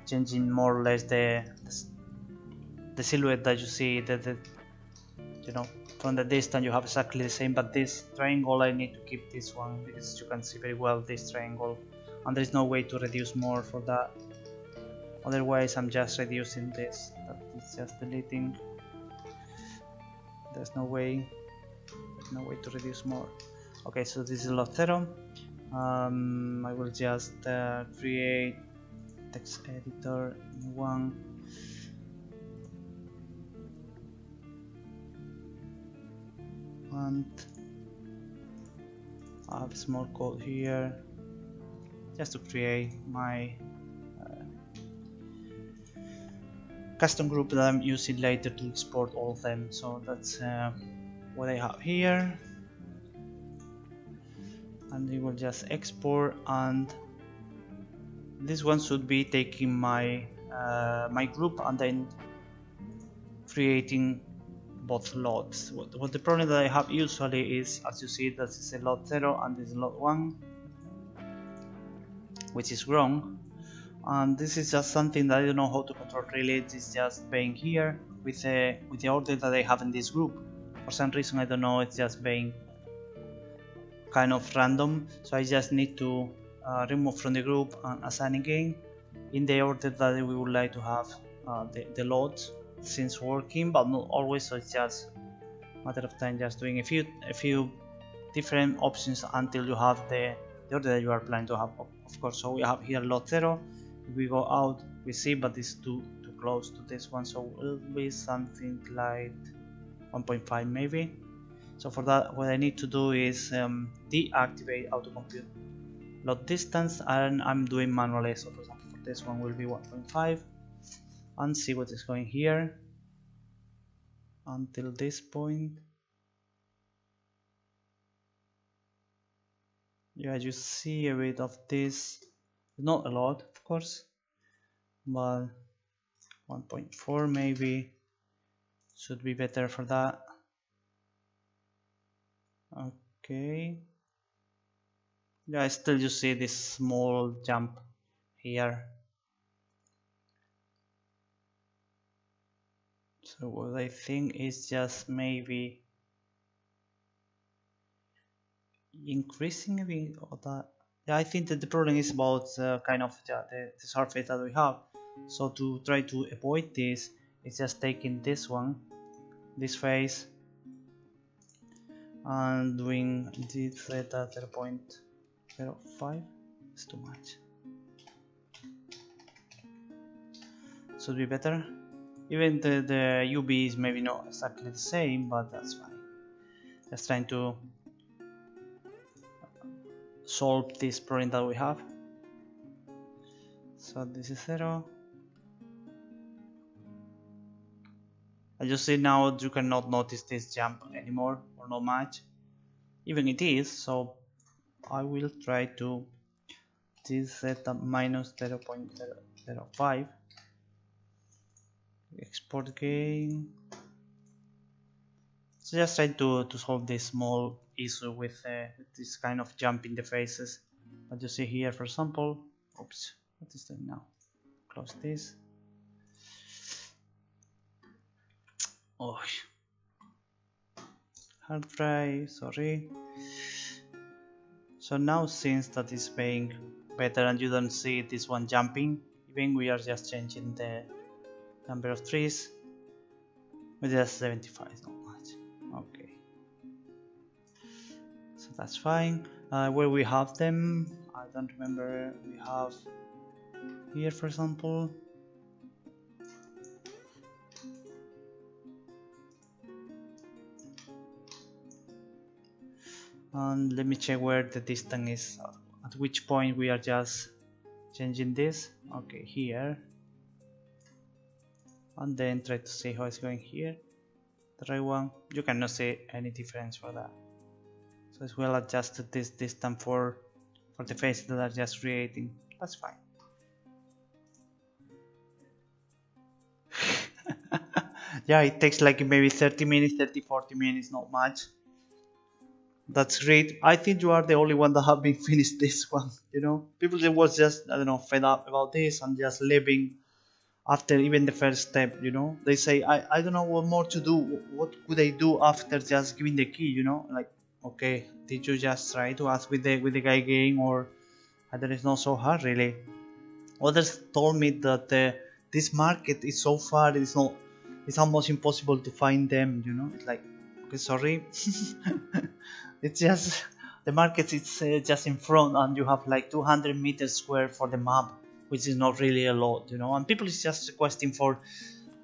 changing more or less the silhouette that you see. You know, from the distance you have exactly the same, but this triangle I need to keep this one because you can see very well this triangle, and there is no way to reduce more for that. Otherwise I'm just reducing this. That is just deleting. There's no way to reduce more. Okay, so this is lot 0. I will just create text editor new one. And I have a small code here just to create my custom group that I'm using later to export all of them. So that's what I have here, and we will just export, and this one should be taking my my group and then creating both lots. What the problem that I have usually is, as you see, that is a lot 0 and this is lot 1, which is wrong, and this is just something that I don't know how to control really. It's just being here with the order that I have in this group. For some reason, I don't know, it's just being kind of random, so I just need to remove from the group and assign again in the order that we would like to have the loads since working, but not always. So it's just a matter of time, just doing a few different options until you have the order that you are planning to have, of course. So we have here lot 0. If we go out, we see, but it's too close to this one, so it will be something like 1.5 maybe. So for that, what I need to do is deactivate autocompute load distance, and I'm doing manually. So for example, for this one will be 1.5, and see what is going here until this point. Yeah, you see a bit of this, not a lot of course, but 1.4 maybe should be better for that. Okay, yeah, still you see this small jump here. So what I think is just maybe increasing a bit of that. Yeah, I think that the problem is about kind of the surface that we have. So to try to avoid this, it's just taking this one, this face, and doing the theta 0.05. It's too much. Should be better. Even the UV is maybe not exactly the same, but that's fine. Just trying to solve this problem that we have. So this is 0. As you see now, you cannot notice this jump anymore, or not much. Even it is, so I will try to this theta minus 0.005. Export again. So just try to solve this small issue with this kind of jump in the faces that you see here. For example, oops, what is that now? Close this. Oh, hard drive, sorry. So now since that is being better and you don't see this one jumping, even we are just changing the number of trees. With just 75, not much. Okay, so that's fine. Where we have them, I don't remember. We have here, for example. And let me check where the distance is, at which point we are just changing this. Okay, here, and then try to see how it's going here. The right one, you cannot see any difference for that. So it's well adjusted this distance for the faces that are just creating. That's fine. Yeah, it takes like maybe 30 minutes, 40 minutes, not much. That's great. I think you are the only one that have been finished this one. You know, people that was just, I don't know, fed up about this and just leaving after even the first step. You know, they say I don't know what more to do. What could I do after just giving the key? You know, like, okay, did you just try to ask with the guy game, or that is not so hard really? Others told me that this market is so far, it's almost impossible to find them. You know, it's like, okay, sorry. It's just the market is just in front, and you have like 200 meters square for the map, which is not really a lot, you know. And people is just requesting for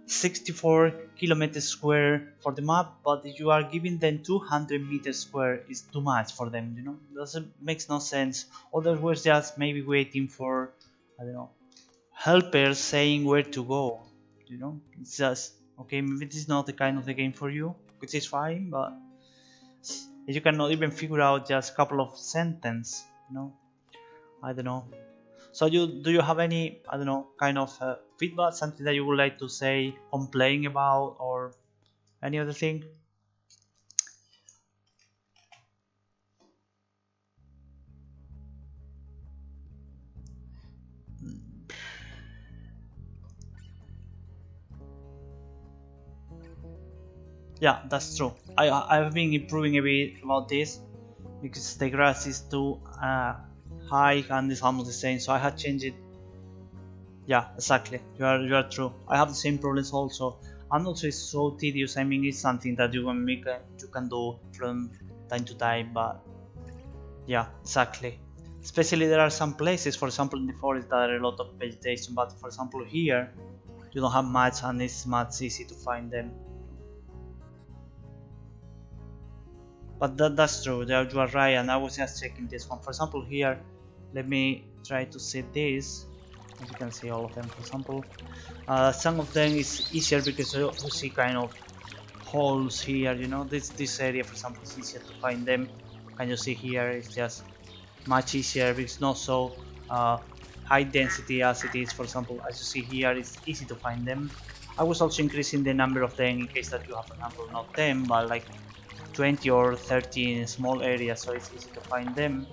64 kilometers square for the map, but if you are giving them 200 meters square, it's too much for them, you know. Doesn't makes no sense. Others were just maybe waiting for, I don't know, helpers saying where to go, you know. It's just okay. Maybe this is not the kind of the game for you, which is fine, but you cannot even figure out just a couple of sentences, you know. I don't know. So do you have any, I don't know, kind of feedback, something that you would like to say, complain about, or any other thing? Yeah, that's true. I've been improving a bit about this because the grass is too high and it's almost the same, so I had changed it. Yeah, exactly. You are true. I have the same problems also, and also it's so tedious. I mean, it's something that you can do from time to time, but yeah, exactly. Especially there are some places, for example, in the forest that are a lot of vegetation, but for example here you don't have much, and it's much easy to find them. But that's true. You are right, and I was just checking this one. For example, here, let me try to see this. As you can see, all of them. For example, some of them is easier because you see kind of holes here. You know, this area, for example, is easier to find them. Can you see here? It's just much easier because it's not so high density as it is. For example, as you see here, it's easy to find them. I was also increasing the number of them in case that you have, for example, not 10 but like 20 or 30 in small areas, so it's easy to find them.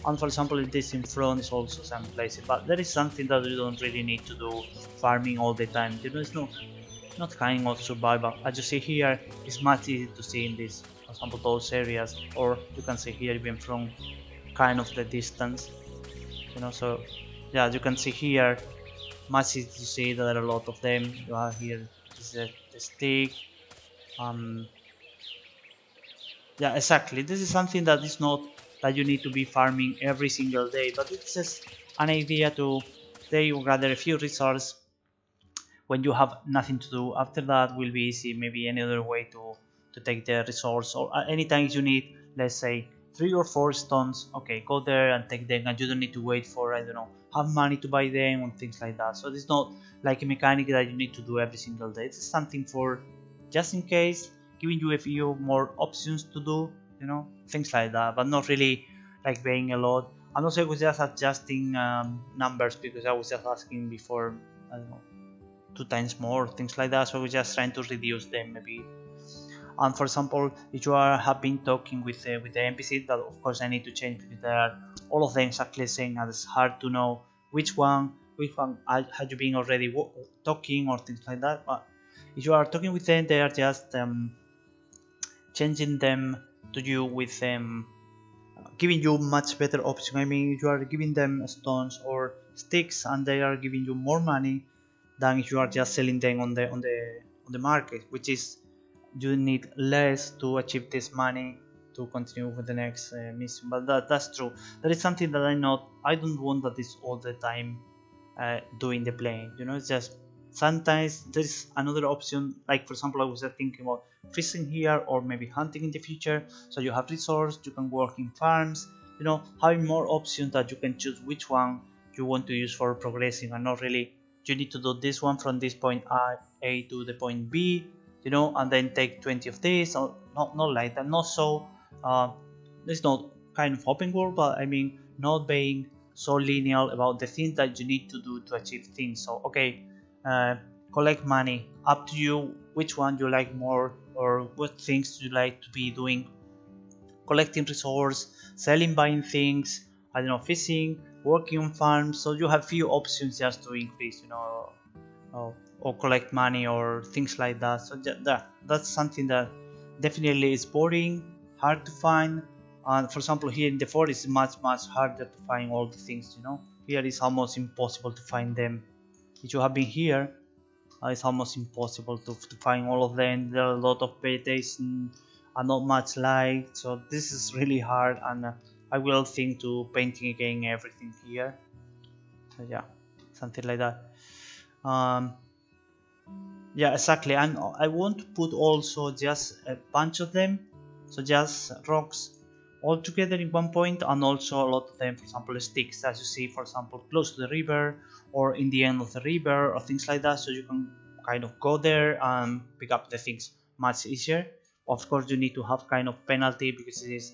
And for example, this in front is also some places, but there is something that you don't really need to do farming all the time. You know, it's not kind of survival. As you see here, it's much easier to see in this, for example, those areas, or you can see here even from kind of the distance. You know, so yeah, you can see here, much easier to see that there are a lot of them. You have here the stick. Yeah, exactly. This is something that is not that you need to be farming every single day, but it's just an idea to they gather a few resources when you have nothing to do. After that will be easy, maybe any other way to take the resource, or anytime you need, let's say 3 or 4 stones, okay, go there and take them, and you don't need to wait for, I don't know, have money to buy them and things like that. So it's not like a mechanic that you need to do every single day. It's something for just in case, giving you a few more options to do, you know, things like that, but not really like paying a lot. And also I was just adjusting numbers because I was just asking before, I don't know, 2 times more, things like that, so I was just trying to reduce them a bit. And for example, if you have been talking with the NPC, that of course I need to change because they are all of them exactly the same, and it's hard to know which one had you been already talking or things like that. But if you are talking with them, they are just changing them to you with giving you much better option. I mean, you are giving them stones or sticks, and they are giving you more money than if you are just selling them on the market, which is you need less to achieve this money to continue with the next mission. But that's true. That is something that I don't want that is all the time doing the playing. You know, it's just sometimes there's another option. Like for example, I was thinking about fishing here or maybe hunting in the future. So you have resource, you can work in farms. You know, having more options that you can choose which one you want to use for progressing, and not really you need to do this one from this point A to the point B, you know, and then take 20 of this, or not like that. Not so it's not kind of open world, but I mean not being so linear about the things that you need to do to achieve things. So okay, collect money, up to you which one you like more, or what things you like to be doing. Collecting resource, selling, buying things, I don't know, fishing, working on farms. So you have few options just to increase, you know, or collect money or things like that. So that's something that definitely is boring, hard to find. And for example, here in the forest, it's much harder to find all the things, you know. Here it's almost impossible to find them. If you have been here, it's almost impossible to find all of them. There are a lot of vegetation and not much light, so this is really hard, and I will think to painting again everything here. So yeah, something like that. Yeah, exactly. And I want to put also just a bunch of them, so just rocks all together in one point, and also a lot of them, for example sticks, as you see, for example close to the river or in the end of the river or things like that, so you can kind of go there and pick up the things much easier. Of course you need to have kind of penalty because it is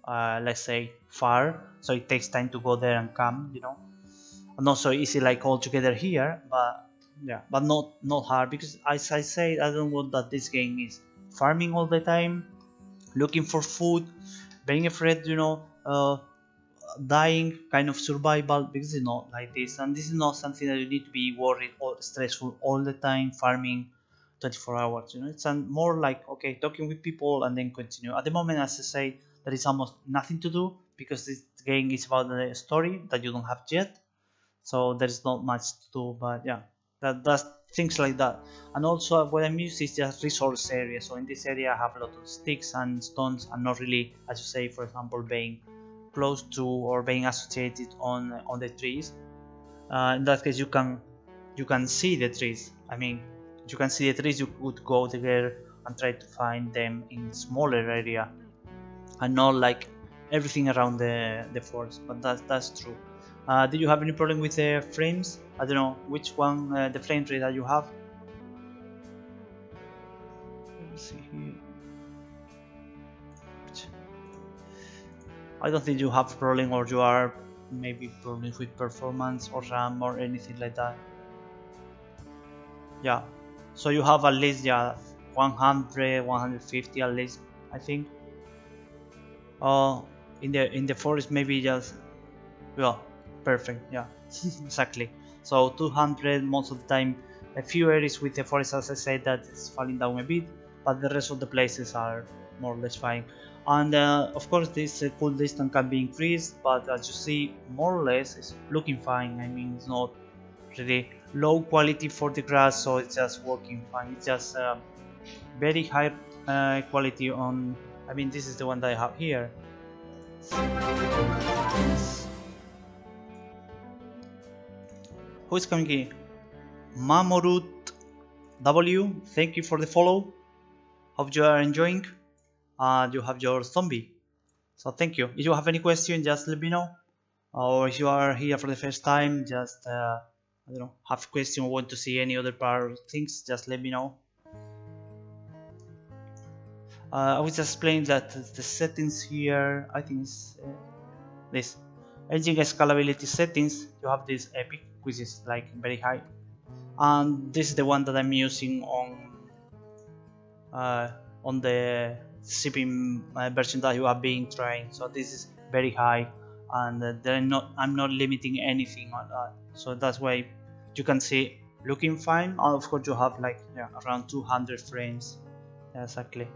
let's say far, so it takes time to go there and come, you know, and not so easy like all together here, but yeah, but not hard, because as I say, I don't want that this game is farming all the time, looking for food, being afraid, you know, dying, kind of survival, because it's not like this, and this is not something that you need to be worried or stressful all the time farming 24 hours, you know. It's more like, okay, talking with people and then continue. At the moment, as I say, there is almost nothing to do because this game is about the story that you don't have yet, so there is not much to do. But yeah, that's things like that. And also what I'm using is just resource area. So in this area I have a lot of sticks and stones, and not really, as you say, for example, being close to or being associated on the trees. In that case you can see the trees. I mean, you can see the trees, you could go there and try to find them in smaller area and not like everything around the forest. But that's true. Do you have any problem with the frames? I don't know which one, the frame rate that you have. Let me see here. I don't think you have problem, or you are maybe problems with performance or RAM or anything like that. Yeah, so you have at least 100, 150 at least, I think. In the forest maybe just, well, perfect, yeah. Exactly. So 200 most of the time. A few areas with the forest, as I said, that is falling down a bit, but the rest of the places are more or less fine. And of course this cool distance can be increased, but as you see, more or less it's looking fine. I mean, it's not really low quality for the grass, so it's just working fine. It's just very high quality on, I mean, this is the one that I have here. Who is coming here? Mamorut W, thank you for the follow. Hope you are enjoying. You have your zombie, so thank you. If you have any question, just let me know, or if you are here for the first time, just I don't know, have a question or want to see any other part of things, just let me know. I was just explaining that the settings here, I think it's this engine scalability settings. You have this epic, which is like very high, and this is the one that I'm using on the shipping version that you have been trying. So this is very high, and I'm not limiting anything on that, so that's why you can see looking fine. And of course you have like around 200 frames. Exactly.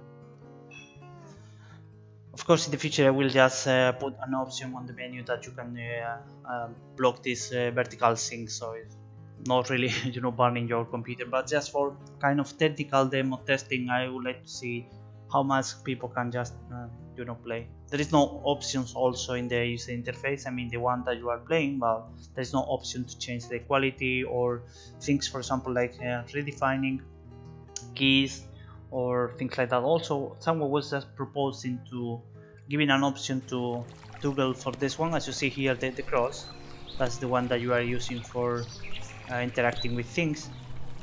Of course in the future I will just put an option on the menu that you can block this vertical sync, so not really burning your computer, but just for kind of technical demo testing. I would like to see how much people can just play. There is no options also in the user interface, I mean the one that you are playing, but there is no option to change the quality or things, for example, like redefining keys or things like that. Also, someone was just proposing to giving an option to toggle for this one. As you see here, the cross, that's the one that you are using for interacting with things.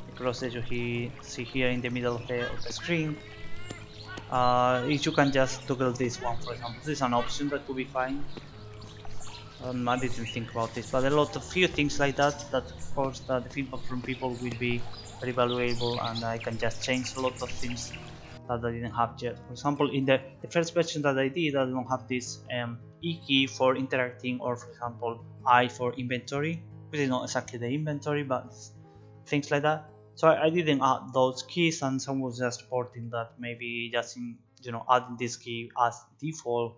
The cross that you see here in the middle of the screen. If you can just toggle this one, for example, this is an option that could be fine. I didn't think about this, but a lot of few things like that, that of course the feedback from people will be very valuable, and I can just change a lot of things that I didn't have yet. For example, in the first version that I did, I don't have this E key for interacting, or for example I for inventory, which is not exactly the inventory, but things like that. So I didn't add those keys, and someone was just supporting that, maybe just adding this key as default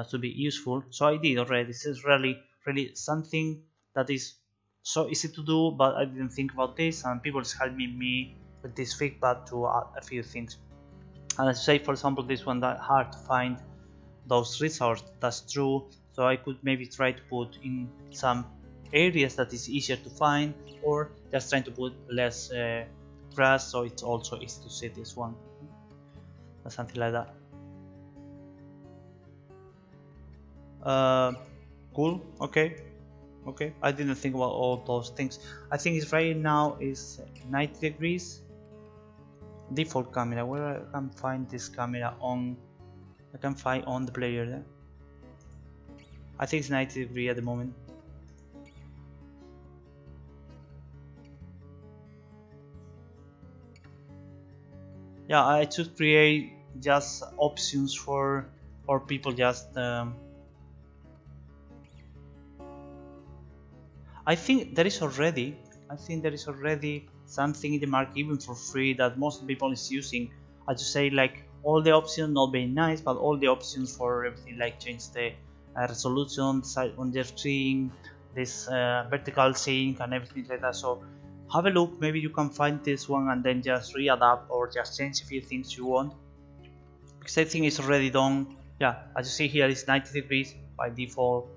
to be useful. So I did already. This is really something that is so easy to do, but I didn't think about this, and people is helping me with this feedback to add a few things. And let's say, for example, this one that hard to find those resources, that's true, so I could maybe try to put in some areas that is easier to find, or just trying to put less grass, so it's also easy to see this one, or something like that. Cool. Okay, I didn't think about all those things. I think it's right now is 90 degrees default camera. Where I can find this camera on, I can find on the player there. I think it's 90 degrees at the moment. Yeah, I should create just options for people just I think there is already something in the market, even for free, that most people is using. As you say, like all the options, not very nice, but all the options for everything, like change the resolution on the screen, this vertical sync and everything like that. So have a look, maybe you can find this one and then just readapt or just change a few things you want, because I think it's already done. Yeah, as you see here, it's 90 degrees by default,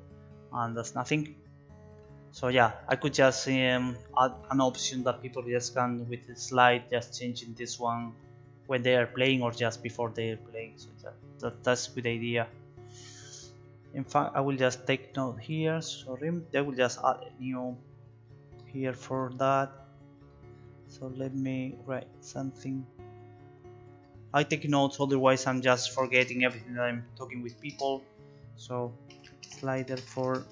and that's nothing. So yeah, I could just add an option that people just can, with the slide, just changing this one when they are playing or just before they are playing. So that's a good idea. In fact, I will just take note here. Sorry, I will just add a new here for that. So let me write something. I take notes, otherwise I'm just forgetting everything that I'm talking with people. So slider for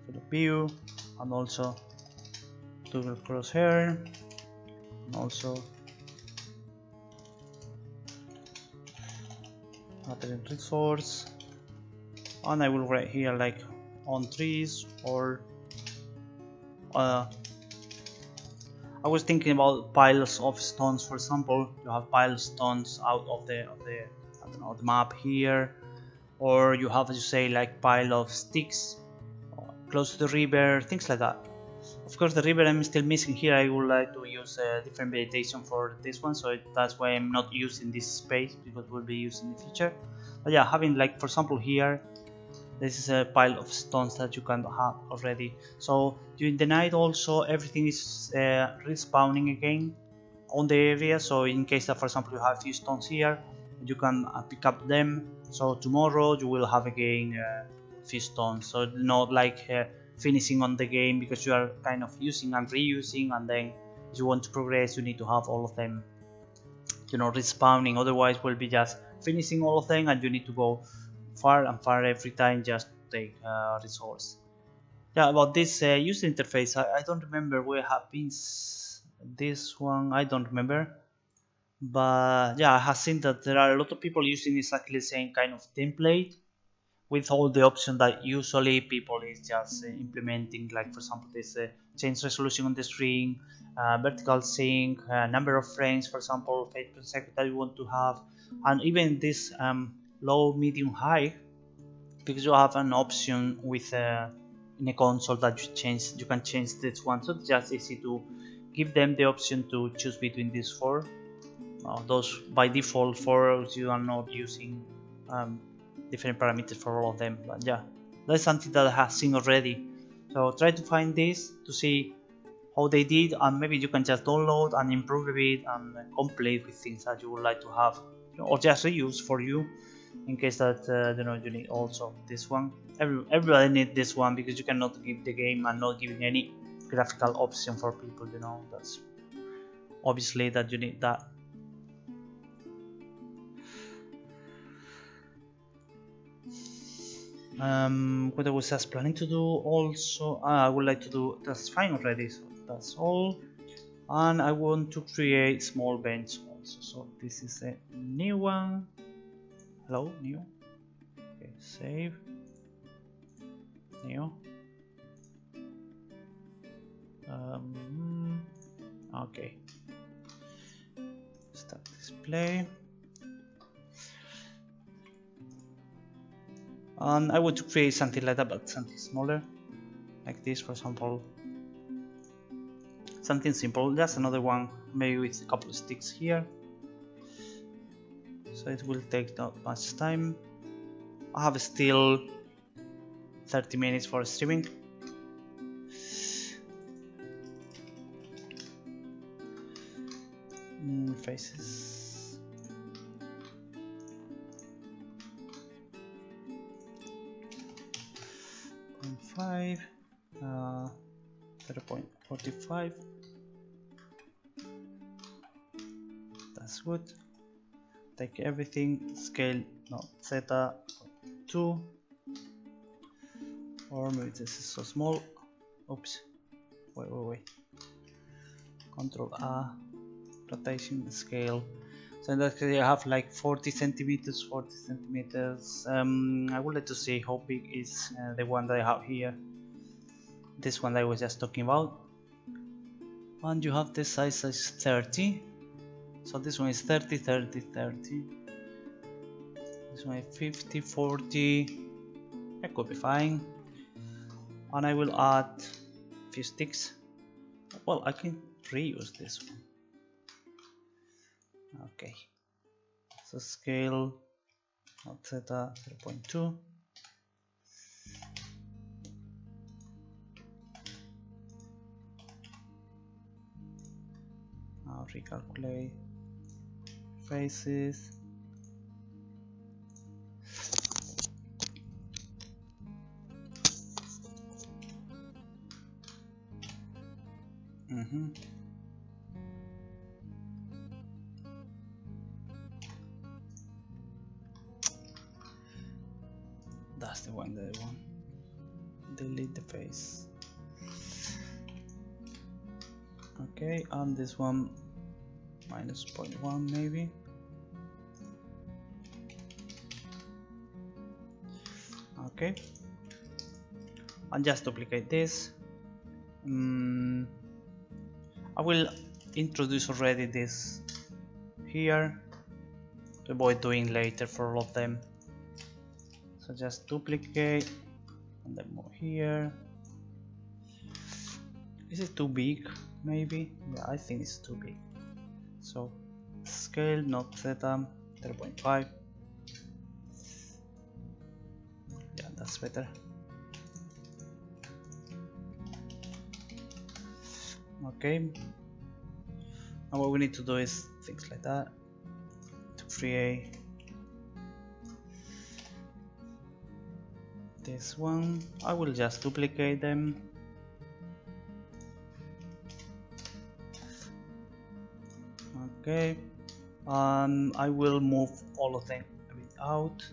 the view, and also toggle crosshair, and also add resource, and I will write here like on trees, or I was thinking about piles of stones. For example, you have piles of stones out of the I don't know, the map here, or you have, as you say, like pile of sticks close to the river, things like that. Of course, the river I'm still missing here. I would like to use a different vegetation for this one, so that's why I'm not using this space, because we'll be using in the future. But yeah, having, like, for example, here, this is a pile of stones that you can have already. So during the night also, everything is respawning again on the area. So in case that, for example, you have a few stones here, you can pick up them. So tomorrow you will have again few stones, so not like finishing on the game, because you are kind of using and reusing, and then if you want to progress you need to have all of them respawning, otherwise we'll be just finishing all of them and you need to go far and far every time just to take resource. Yeah, about this user interface, I don't remember where happens this one, I don't remember, but yeah, I have seen that there are a lot of people using exactly the same kind of template with all the options that usually people is just implementing, like for example this change resolution on the screen, vertical sync, number of frames, for example, frames per second that you want to have, and even this low, medium, high, because you have an option with in a console that you can change this one. So it's just easy to give them the option to choose between these four. Those by default four, you are not using different parameters for all of them, but yeah, that's something that I have seen already. So try to find this to see how they did, and maybe you can just download and improve a bit and complete with things that you would like to have, or just reuse for you in case that you need also this one. Everybody needs this one because you cannot give the game and not giving any graphical option for people. That's obviously that you need that. What I was just planning to do also, I would like to do, that's fine already, so that's all. And I want to create small bench also, so this is a new one. Hello, new. Okay, save. New. Okay. Start display. And I want to create something like that, but something smaller, like this, for example. Something simple, just another one, maybe with a couple of sticks here. So it will take not much time. I have still 30 minutes for streaming. Faces. .5, 0.45. That's good. Take everything, scale, no, zeta 2, or maybe this is so small. Oops, wait. Control A, rotation, scale. So in that case I have like 40 centimeters. I would like to see how big is the one that I have here. This one that I was just talking about. And you have this size as 30. So this one is 30, 30, 30. This one is 50, 40. That could be fine. And I will add a few sticks. Well, I can reuse this one. Okay. So scale, zeta 0.2. Now recalculate faces. That's the one that I want. Delete the face. Okay, and this one minus 0.1 maybe. Okay, and just duplicate this. I will introduce already this here to avoid doing later for all of them. So just duplicate and then move here. Is it too big? Maybe? Yeah, I think it's too big. So scale, not zeta 0.5. Yeah, that's better. Okay. Now what we need to do is things like that to create this one. I will just duplicate them. Okay, I will move all of them a bit out.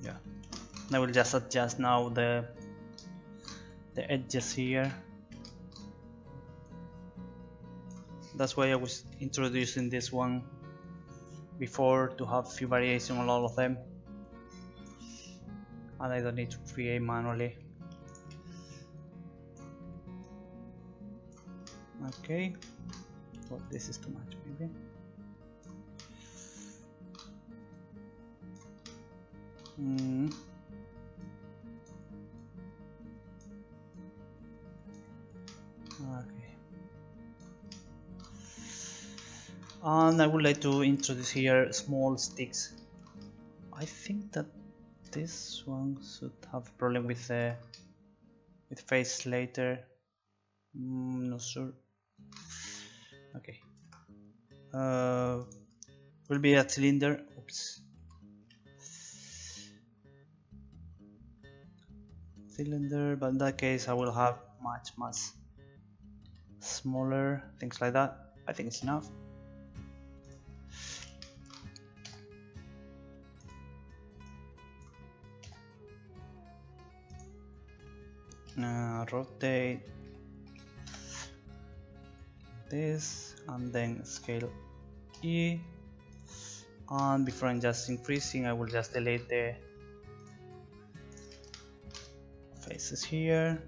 Yeah, I will just adjust now the edges here. That's why I was introducing this one before, to have few variation on all of them, and I don't need to create manually. Okay, well, this is too much maybe. Mm. Okay. And I would like to introduce here small sticks. I think that this one should have a problem with face later. Not sure. Okay. Will be a cylinder. Oops. Cylinder, but in that case I will have much smaller things like that. I think it's enough. Rotate this and then scale E, and before I'm just increasing I will just delete the faces here,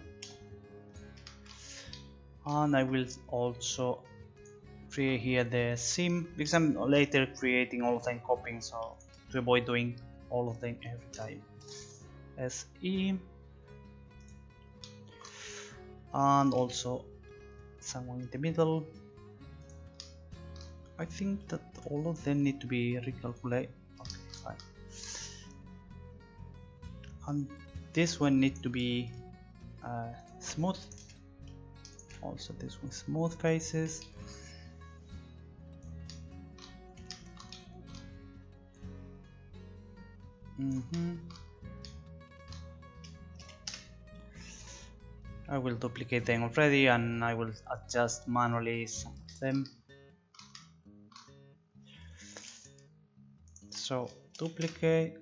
and I will also create here the sim because I'm later creating all of them copying, so to avoid doing all of them every time. SE, and also someone in the middle. I think that all of them need to be recalculated. Okay, fine. And this one need to be smooth. Also this one smooth faces. I will duplicate them already and I will adjust manually some of them. So duplicate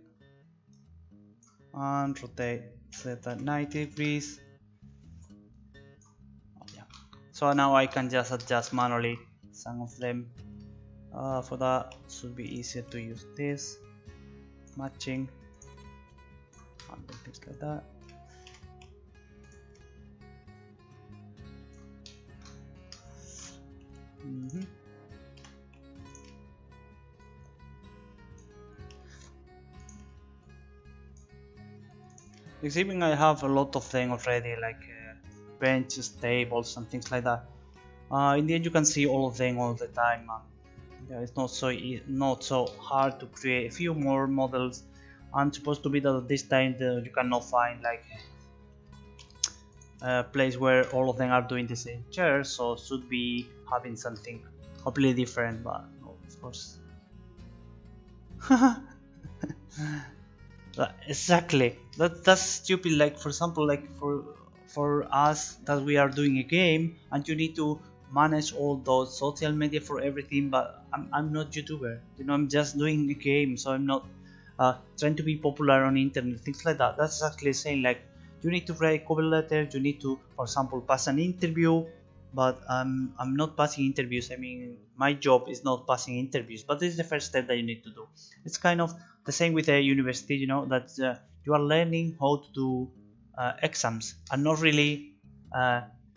and rotate, set at 90 degrees. Oh, yeah. So now I can just adjust manually some of them. For that should be easier to use this matching and things like that. Because even I have a lot of them already, like benches, tables, and things like that. In the end, you can see all of them all the time, and yeah, it's not so hard to create a few more models. And supposed to be that at this time you cannot find like a place where all of them are doing the same chair, so should be having something completely different, but no, of course. Exactly, that's stupid. Like for example, like for us that we are doing a game and you need to manage all those social media for everything, but I'm not YouTuber, you know, I'm just doing a game, so I'm not trying to be popular on internet, things like that. That's actually saying like you need to write a cover letter, you need to, for example, pass an interview, but I'm not passing interviews. I mean, my job is not passing interviews, but this is the first step that you need to do. It's kind of the same with a university, you know, that you are learning how to do exams and not really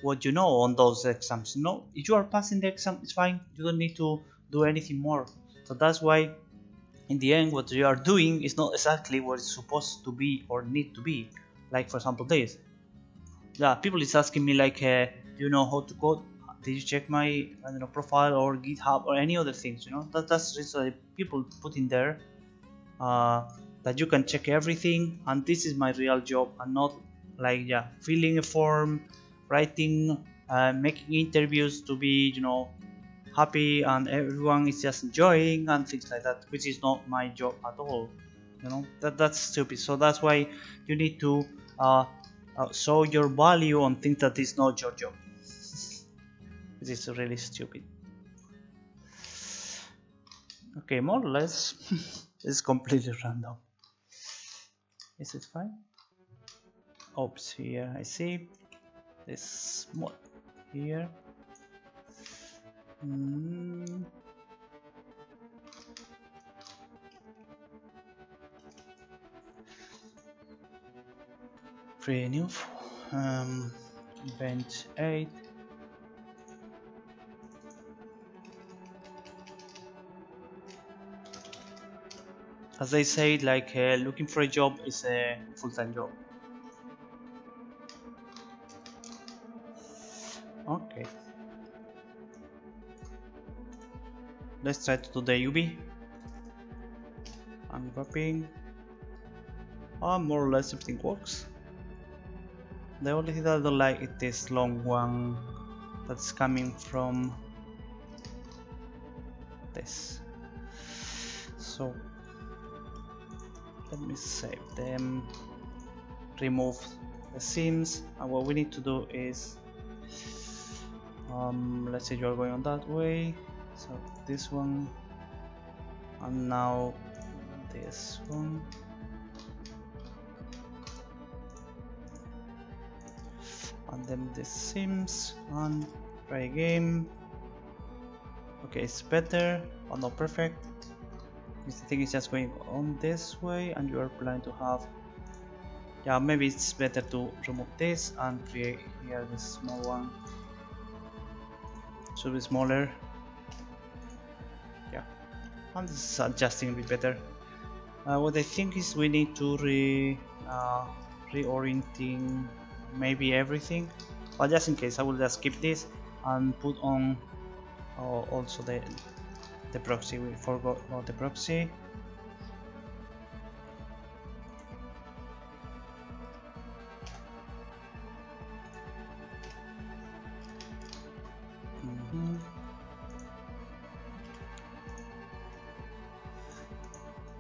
what you know on those exams. You know, if you are passing the exam, it's fine, you don't need to do anything more. So that's why in the end what you are doing is not exactly what it's supposed to be or need to be. Like for example this, yeah, people is asking me like do you know how to code, did you check my, I don't know, profile or GitHub or any other things, you know, that's just people put in there that you can check everything, and this is my real job, and not like, yeah, filling a form, writing, making interviews to be, you know, happy and everyone is just enjoying and things like that, which is not my job at all, you know. That's stupid. So that's why you need to show your value on things that is not your job. This is really stupid. Okay, more or less. It's completely random. Is it fine? Oops, here I see this mod here. Create new bench 8. As they say, like looking for a job is a full-time job. Okay. Let's try to do the UV. Unwrapping. More or less everything works. The only thing that I don't like is this long one that's coming from this. So let me save them, remove the seams, and what we need to do is let's say you are going on that way, so this one, and now this one. And then the seams, and try again. Okay, it's better, but not perfect. The thing is just going on this way, and you are planning to have, yeah, maybe it's better to remove this and create here this small one. Should be smaller. Yeah, and this is adjusting a bit better. What I think is we need to reorienting maybe everything, but just in case I will just skip this and put on also the proxy. We forgot about the proxy.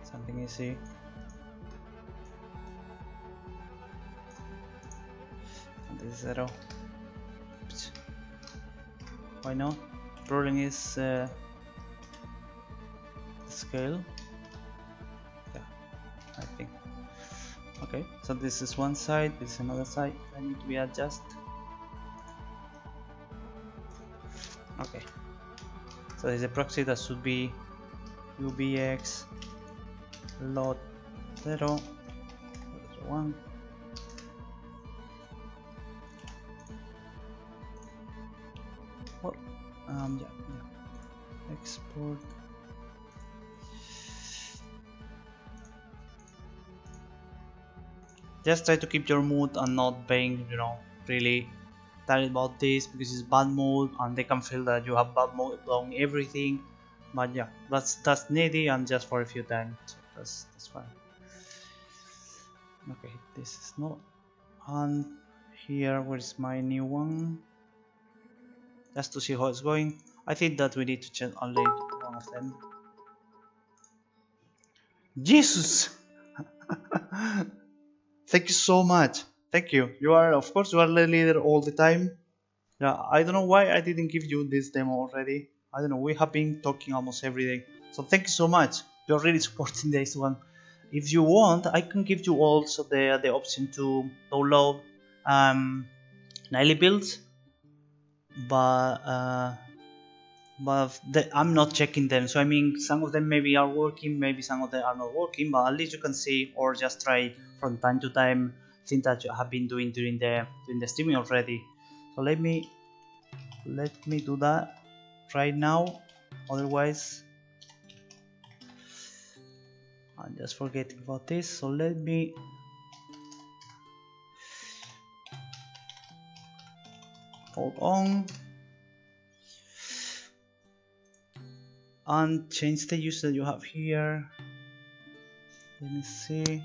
Something easy. And this is 0. Oops. Why not? Problem is scale. Yeah, I think. Okay, so this is one side, this is another side. I need to be adjust. Okay, so there's a proxy that should be ubx load 0 1. Well, yeah. Export. Just try to keep your mood and not being, really tired about this, because it's bad mood and they can feel that you have bad mood on everything. But yeah, that's needy and just for a few times, so that's fine. Okay, this is not. And here, where's my new one? Just to see how it's going. I think that we need to change only one of them. Jesus! Thank you so much. Thank you. You are, of course, you are the leader all the time. Yeah, I don't know why I didn't give you this demo already. I don't know, we have been talking almost every day. So thank you so much. You're really supporting this one. If you want, I can give you also the option to download nightly builds, but I'm not checking them. So I mean, some of them maybe are working, maybe some of them are not working, but at least you can see or just try from time to time things that you have been doing during the streaming already. So let me do that right now, otherwise I'm just forgetting about this. So let me hold on and change the user that you have here. Let me see.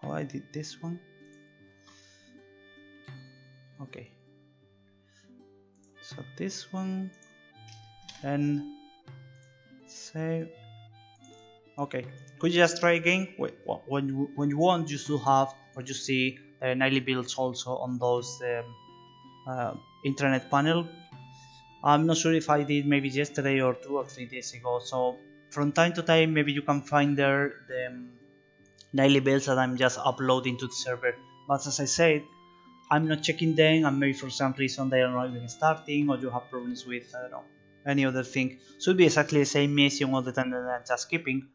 Oh, I did this one. Okay, so this one and save. Okay, could you just try again? Wait, when you want, you should have, or you see nightly builds also on those internet panel. I'm not sure if I did maybe yesterday or 2 or 3 days ago. So from time to time, maybe you can find there the nightly builds that I'm just uploading to the server. But as I said, I'm not checking them, and maybe for some reason they are not even starting, or you have problems with, I don't know, any other thing. Should be exactly the same mission all the time that I'm just skipping.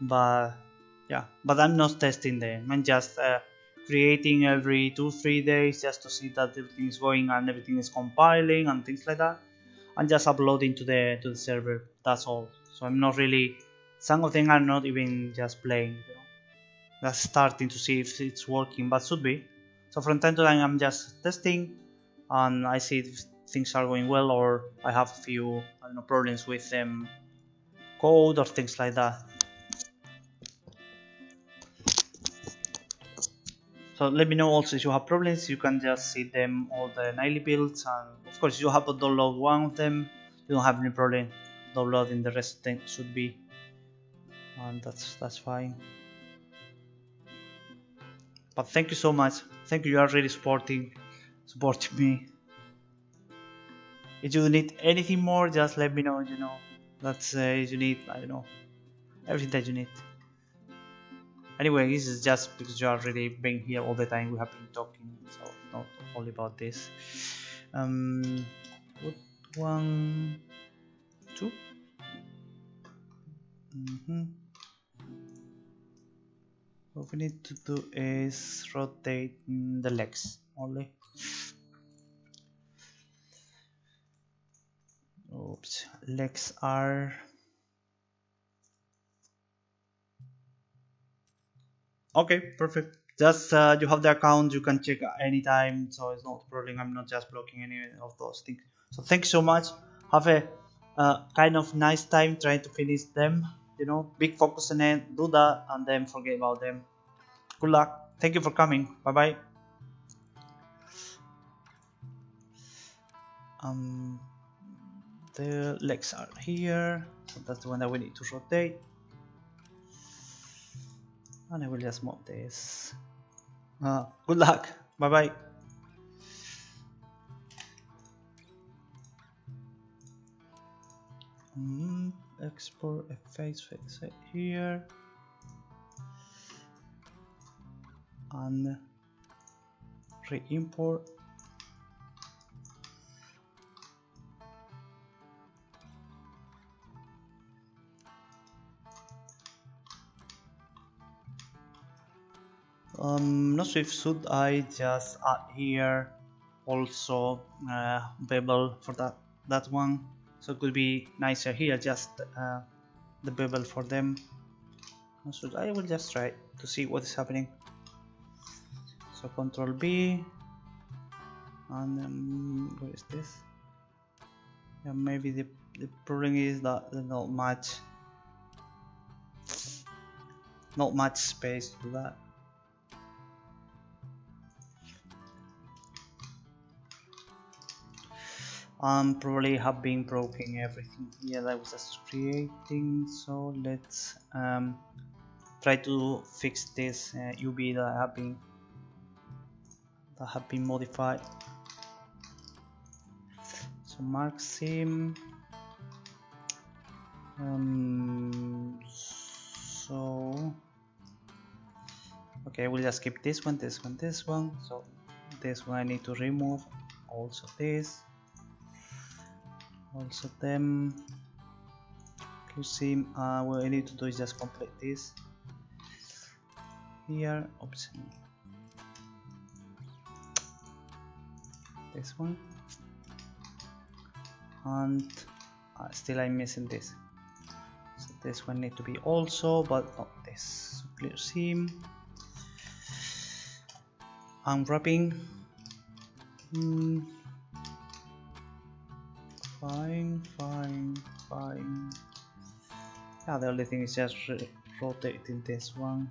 But yeah, but I'm not testing them. I'm just creating every 2-3 days just to see that everything is going and everything is compiling and things like that, and just uploading to the server. That's all. so I'm not really, some of them are not even just playing, you know, just starting to see if it's working, but should be. So from time to time I'm just testing and I see if things are going well, or I have a few, I don't know, problems with code or things like that. So let me know also if you have problems. You can just see them, all the nightly builds, and of course you have to download one of them, you don't have any problem downloading the rest of them, should be, and that's fine. But thank you so much, thank you, you are really supporting me. If you need anything more, just let me know, you know, that's if you need, I don't know, everything that you need. Anyway, this is just because you are really being here all the time, we have been talking, so not only about this. What, 1, 2. What we need to do is rotate the legs only. Oops, legs are okay, perfect. Just you have the account, you can check anytime, so it's not a problem. I'm not just blocking any of those things. So thank you so much. Have a kind of nice time trying to finish them, you know, big focus on it, do that and then forget about them. Good luck, thank you for coming, bye bye. The legs are here, so that's the one that we need to rotate, and I will just move this. Good luck, bye bye. Export a face here and re-import. Not sure if should I just add here also bevel for that one, so it could be nicer here, just the bevel for them. So I will just try to see what is happening. So Control B, and what is this? Yeah, maybe the problem is that there's not much space to do that. Probably have been broken everything here that I was just creating, so let's try to fix this UV that have been modified. So mark sim, so okay, we'll just keep this one, this one, this one. So this one I need to remove, also this, also them. Sim, what I need to do is just complete this here. Oops, this one, and still I'm missing this, so this one need to be also, but not this. So clear sim, unwrapping, fine. Yeah, the only thing is just rotating this one.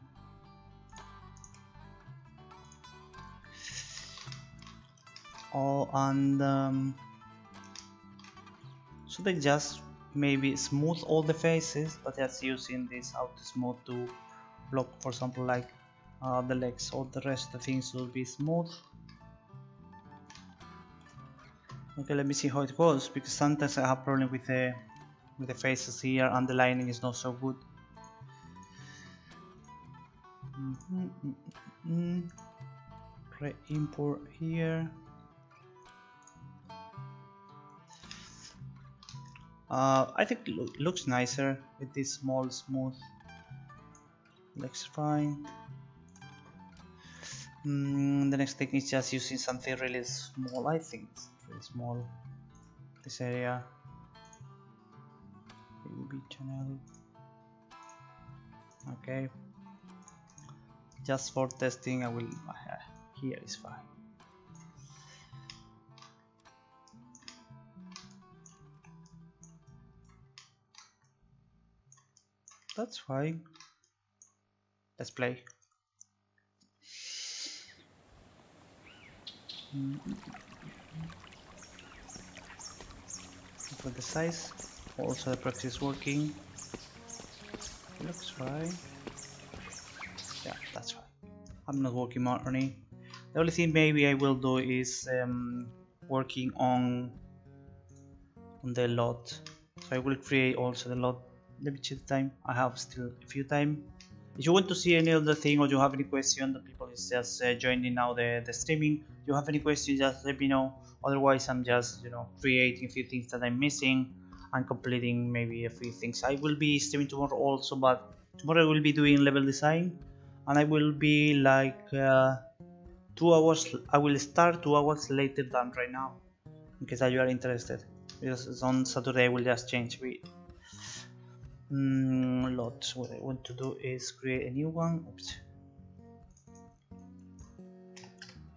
Oh, and so they just maybe smooth all the faces, but just using this auto smooth to block, for example, like the legs. All the rest of the things will be smooth. Okay, let me see how it goes, because sometimes I have problem with the faces here, and the lining is not so good. Re-import here. I think it looks nicer with this small smooth. Looks fine. The next thing is just using something really small. I think it's really small. This area. UV channel. Okay, just for testing I will here is fine. That's fine. Let's play. For the size, also the proxy is working. Looks fine. Yeah, that's fine. I'm not working on it. The only thing maybe I will do is working on the lot. So I will create also the lot. Let me check the time. I have still a few time. If you want to see any other thing or you have any question, the people is just joining now the streaming. If you have any questions, just let me know. Otherwise, I'm just creating a few things that I'm missing and completing maybe a few things. I will be streaming tomorrow also, but tomorrow I will be doing level design, and I will be like 2 hours. I will start 2 hours later than right now, in case you are interested. Because on Saturday I will just change it. Lot. What I want to do is create a new one. Oops.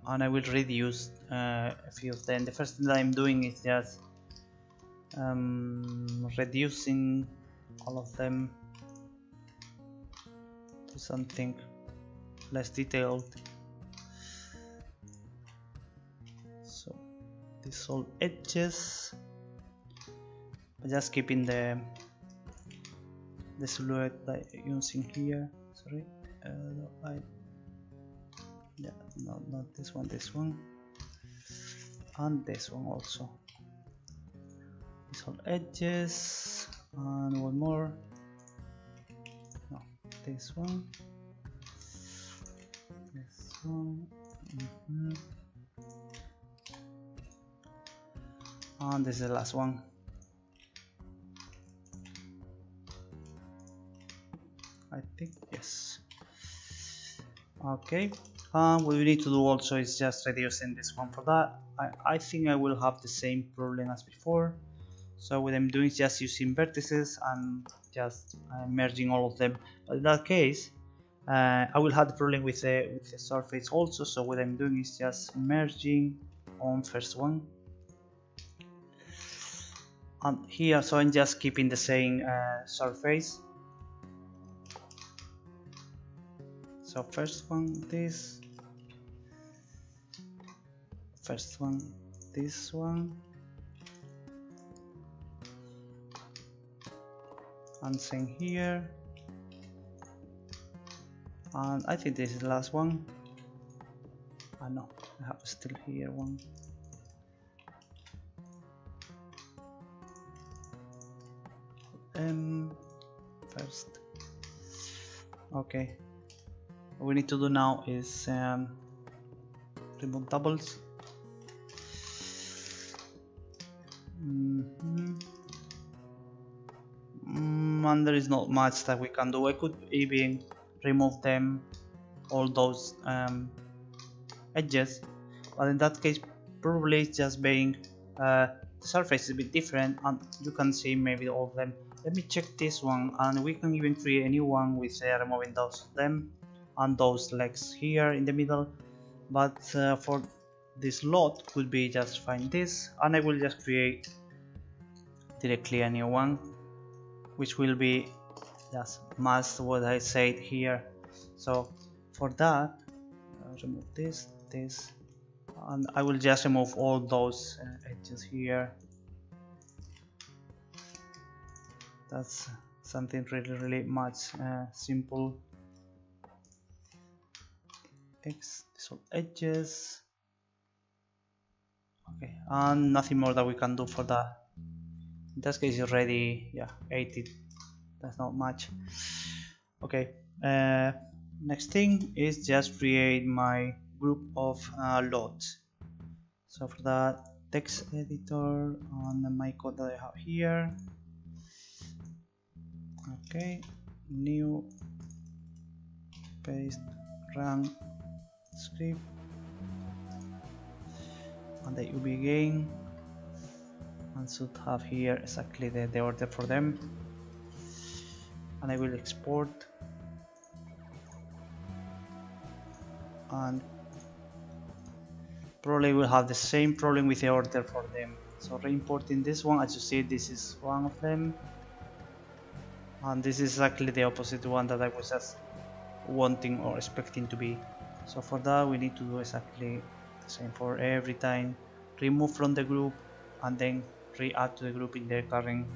And I will reduce a few of them. The first thing that I'm doing is just reducing all of them to something less detailed. So these all edges, but just keeping the silhouette that I'm using here. Sorry, yeah, no, not this one, this one, and this one also. These all edges, and one more. No, this one, this one, and this is the last one. I think yes. Okay. What we need to do also is just reducing this one. For that, I think I will have the same problem as before. So what I'm doing is just using vertices and just merging all of them. But in that case, I will have the problem with the surface also. So what I'm doing is just merging on first one. And here, so I'm just keeping the same surface. So first one, this. First one, this one. And same here. And I think this is the last one. No, I have still here one. First. Okay. What we need to do now is remove doubles. And there is not much that we can do. I could even remove them, all those edges, but in that case probably it's just being the surface is a bit different, and you can see maybe all of them. Let me check this one, and we can even create a new one with removing those of them and those legs here in the middle. But for this lot could be just find this, and I will just create directly a new one, which will be just match what I said here. So for that, remove this, and I will just remove all those edges here. That's something really much simple. These all edges. Okay, and nothing more that we can do for that. In this case, it's already 80. That's not much. Okay. Next thing is just create my group of lots. So for that, text editor on my code that I have here. Okay, new, paste, run script, and the UV again, and should have here exactly the order for them. and I will export, and probably will have the same problem with the order for them. So re-importing this one, as you see, this is one of them, and this is exactly the opposite one that I was just wanting or expecting to be. So for that we need to do exactly the same for every time. Remove from the group and then re-add to the group in the current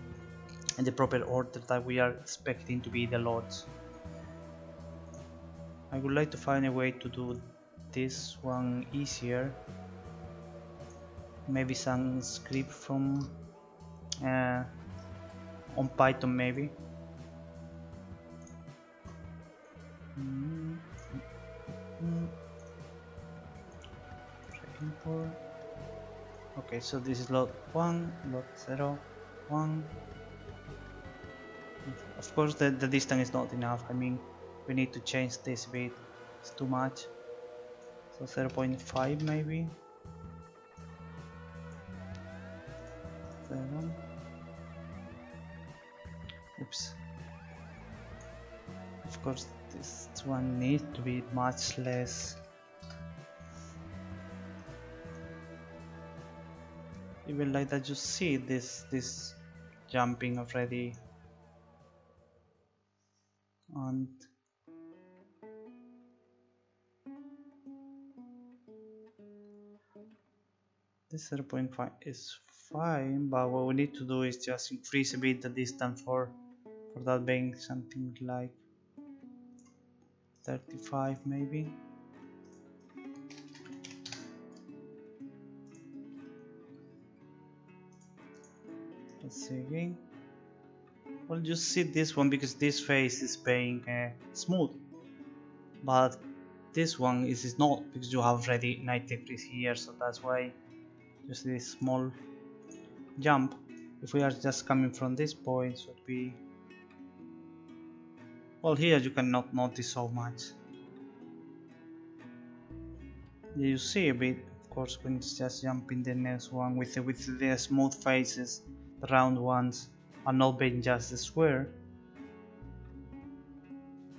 and the proper order that we are expecting to be the loads. I would like to find a way to do this one easier. Maybe some script from on Python maybe. Import. Okay, so this is load 1, load 0, 1. Of course the distance is not enough. I mean, we need to change this bit. It's too much. So 0.5 maybe. 7. Oops. Of course this one needs to be much less. Even like that, you see this jumping already, and this 0.5 is fine, but what we need to do is just increase a bit the distance for that being something like 35 maybe. Let's see again. Well, just see this one because this face is being smooth, but this one is not, because you have already 90 degrees here, so that's why just this small jump. If we are just coming from this point, should be, well, here you cannot notice so much. You see a bit, of course, when it's just jumping the next one with the smooth faces, the round ones, and not being just the square.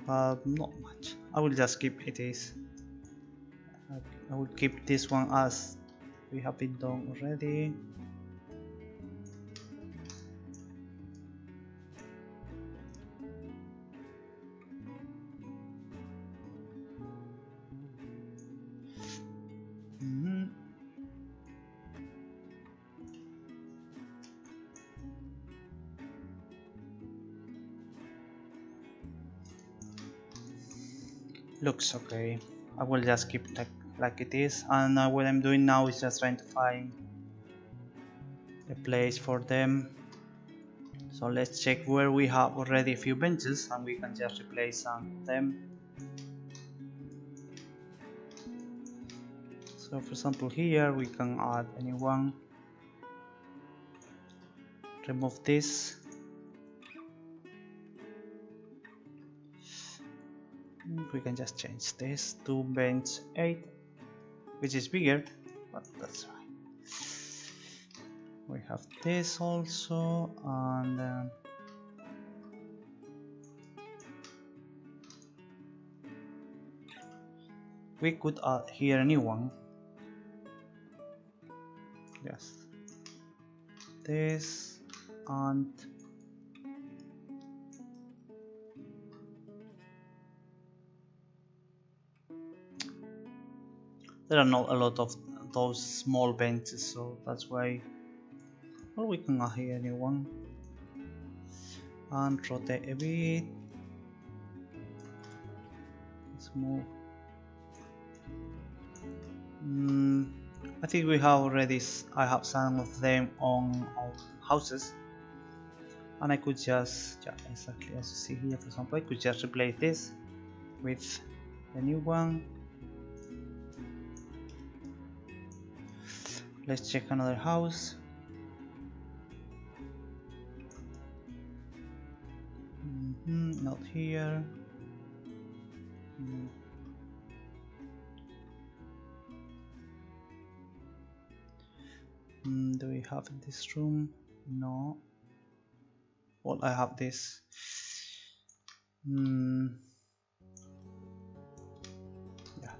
But not much. I will just keep it is. I will keep this one as we have it done already. Looks okay. I will just keep like it is, and what I'm doing now is just trying to find a place for them. So let's check where we have already a few benches and we can just replace some of them. So for example here we can add anyone, remove this. We can just change this to bench 8, which is bigger, but that's fine. We have this also, and we could add here a new one. Yes, this, and there are not a lot of those small benches, so that's why. Well, we can add here a new one and rotate a bit. Let's move. I think we have already. I have some of them on houses, and I could just, yeah, exactly as you see here. For example, I could just replace this with a new one. Let's check another house. Not here. Do we have this room? No. Well, I have this. Yeah,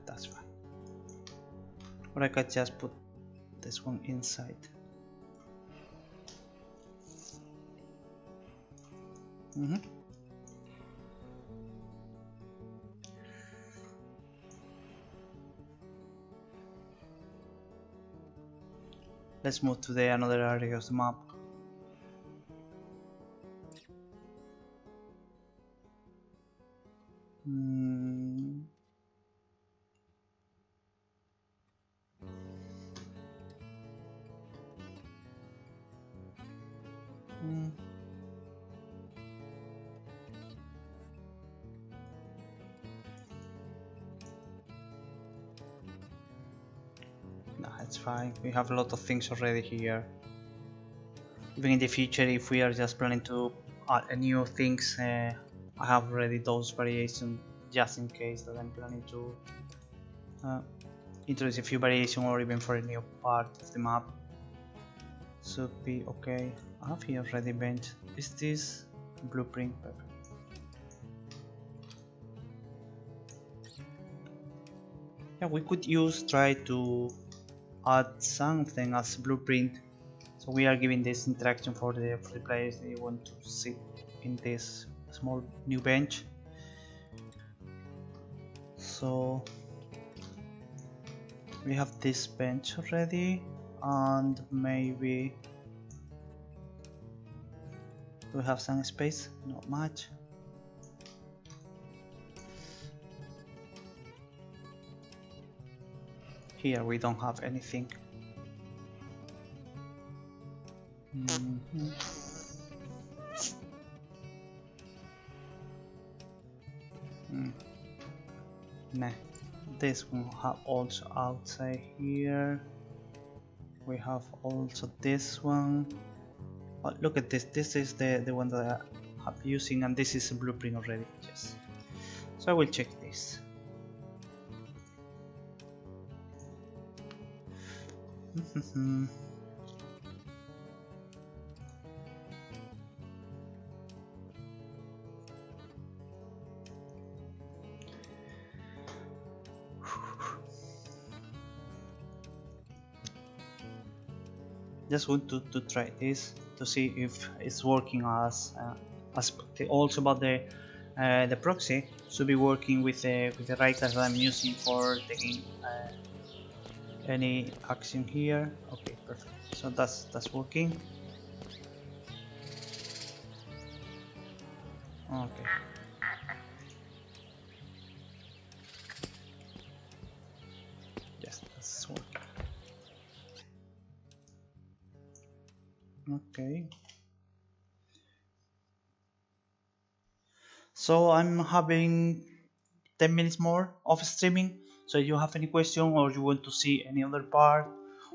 that's fine. Or I could just put this one inside. Let's move to the another area of the map. Nah, it's fine. We have a lot of things already here. Even in the future, if we are just planning to add new things, I have already those variations just in case that I'm planning to introduce a few variations or even for a new part of the map. Should be okay. I have here already bench. Is this blueprint? Perfect. Yeah, we could try to add something as blueprint. So we are giving this interaction for the players. They want to sit in this small new bench. So we have this bench already, and maybe we have some space. Not much. Here we don't have anything. Nah, this one have also outside here. We have also this one. Oh, look at this. This is the one that I have using, and this is a blueprint already. Yes. So I will check this. Just want to try this to see if it's working as also about the proxy should be working with the right class that I'm using for taking any action here. Okay, perfect. So that's working. Okay. Yes, that's working. Okay. So I'm having 10 minutes more of streaming. So if you have any question or you want to see any other part,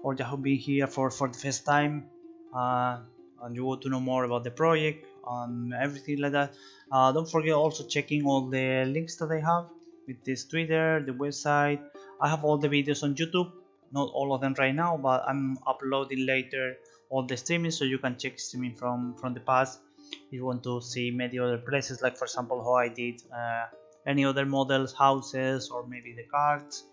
or you have been here for the first time and you want to know more about the project and everything like that, don't forget also checking all the links that I have with this Twitter, the website. I have all the videos on YouTube, not all of them right now, but I'm uploading later all the streaming, so you can check streaming from the past if you want to see many other places, like for example how I did any other models, houses, or maybe the cards,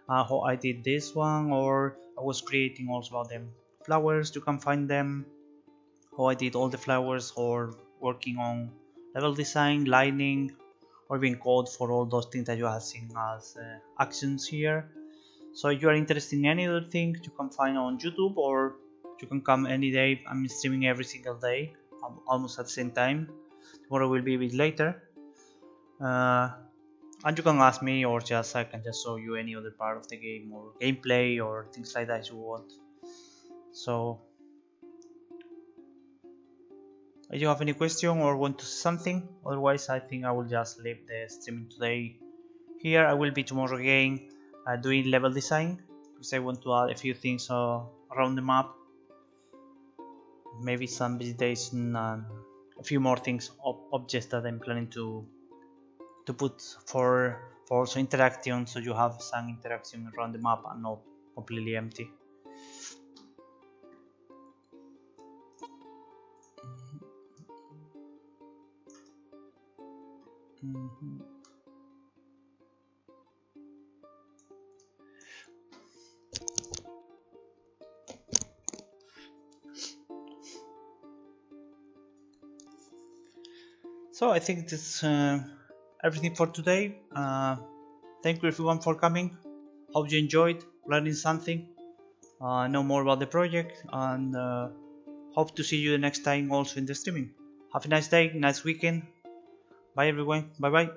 how I did this one, or I was creating also about them flowers. You can find them, how I did all the flowers, or working on level design, lighting, or even code for all those things that you have seen as actions here. So if you are interested in any other thing, you can find on YouTube, or you can come any day. I'm streaming every single day, almost at the same time. Tomorrow will be a bit later. And you can ask me, or just I can just show you any other part of the game or gameplay or things like that you want. So if you have any question or want to say something, otherwise I think I will just leave the streaming today here. I will be tomorrow again doing level design, because I want to add a few things around the map, maybe some vegetation and a few more things, objects that I'm planning to put for also interaction, so you have some interaction around the map and not completely empty. Mhm. So I think that's everything for today. Thank you everyone for coming. Hope you enjoyed learning something, know more about the project, and hope to see you the next time also in the streaming. Have a nice day, nice weekend. Bye everyone. Bye bye.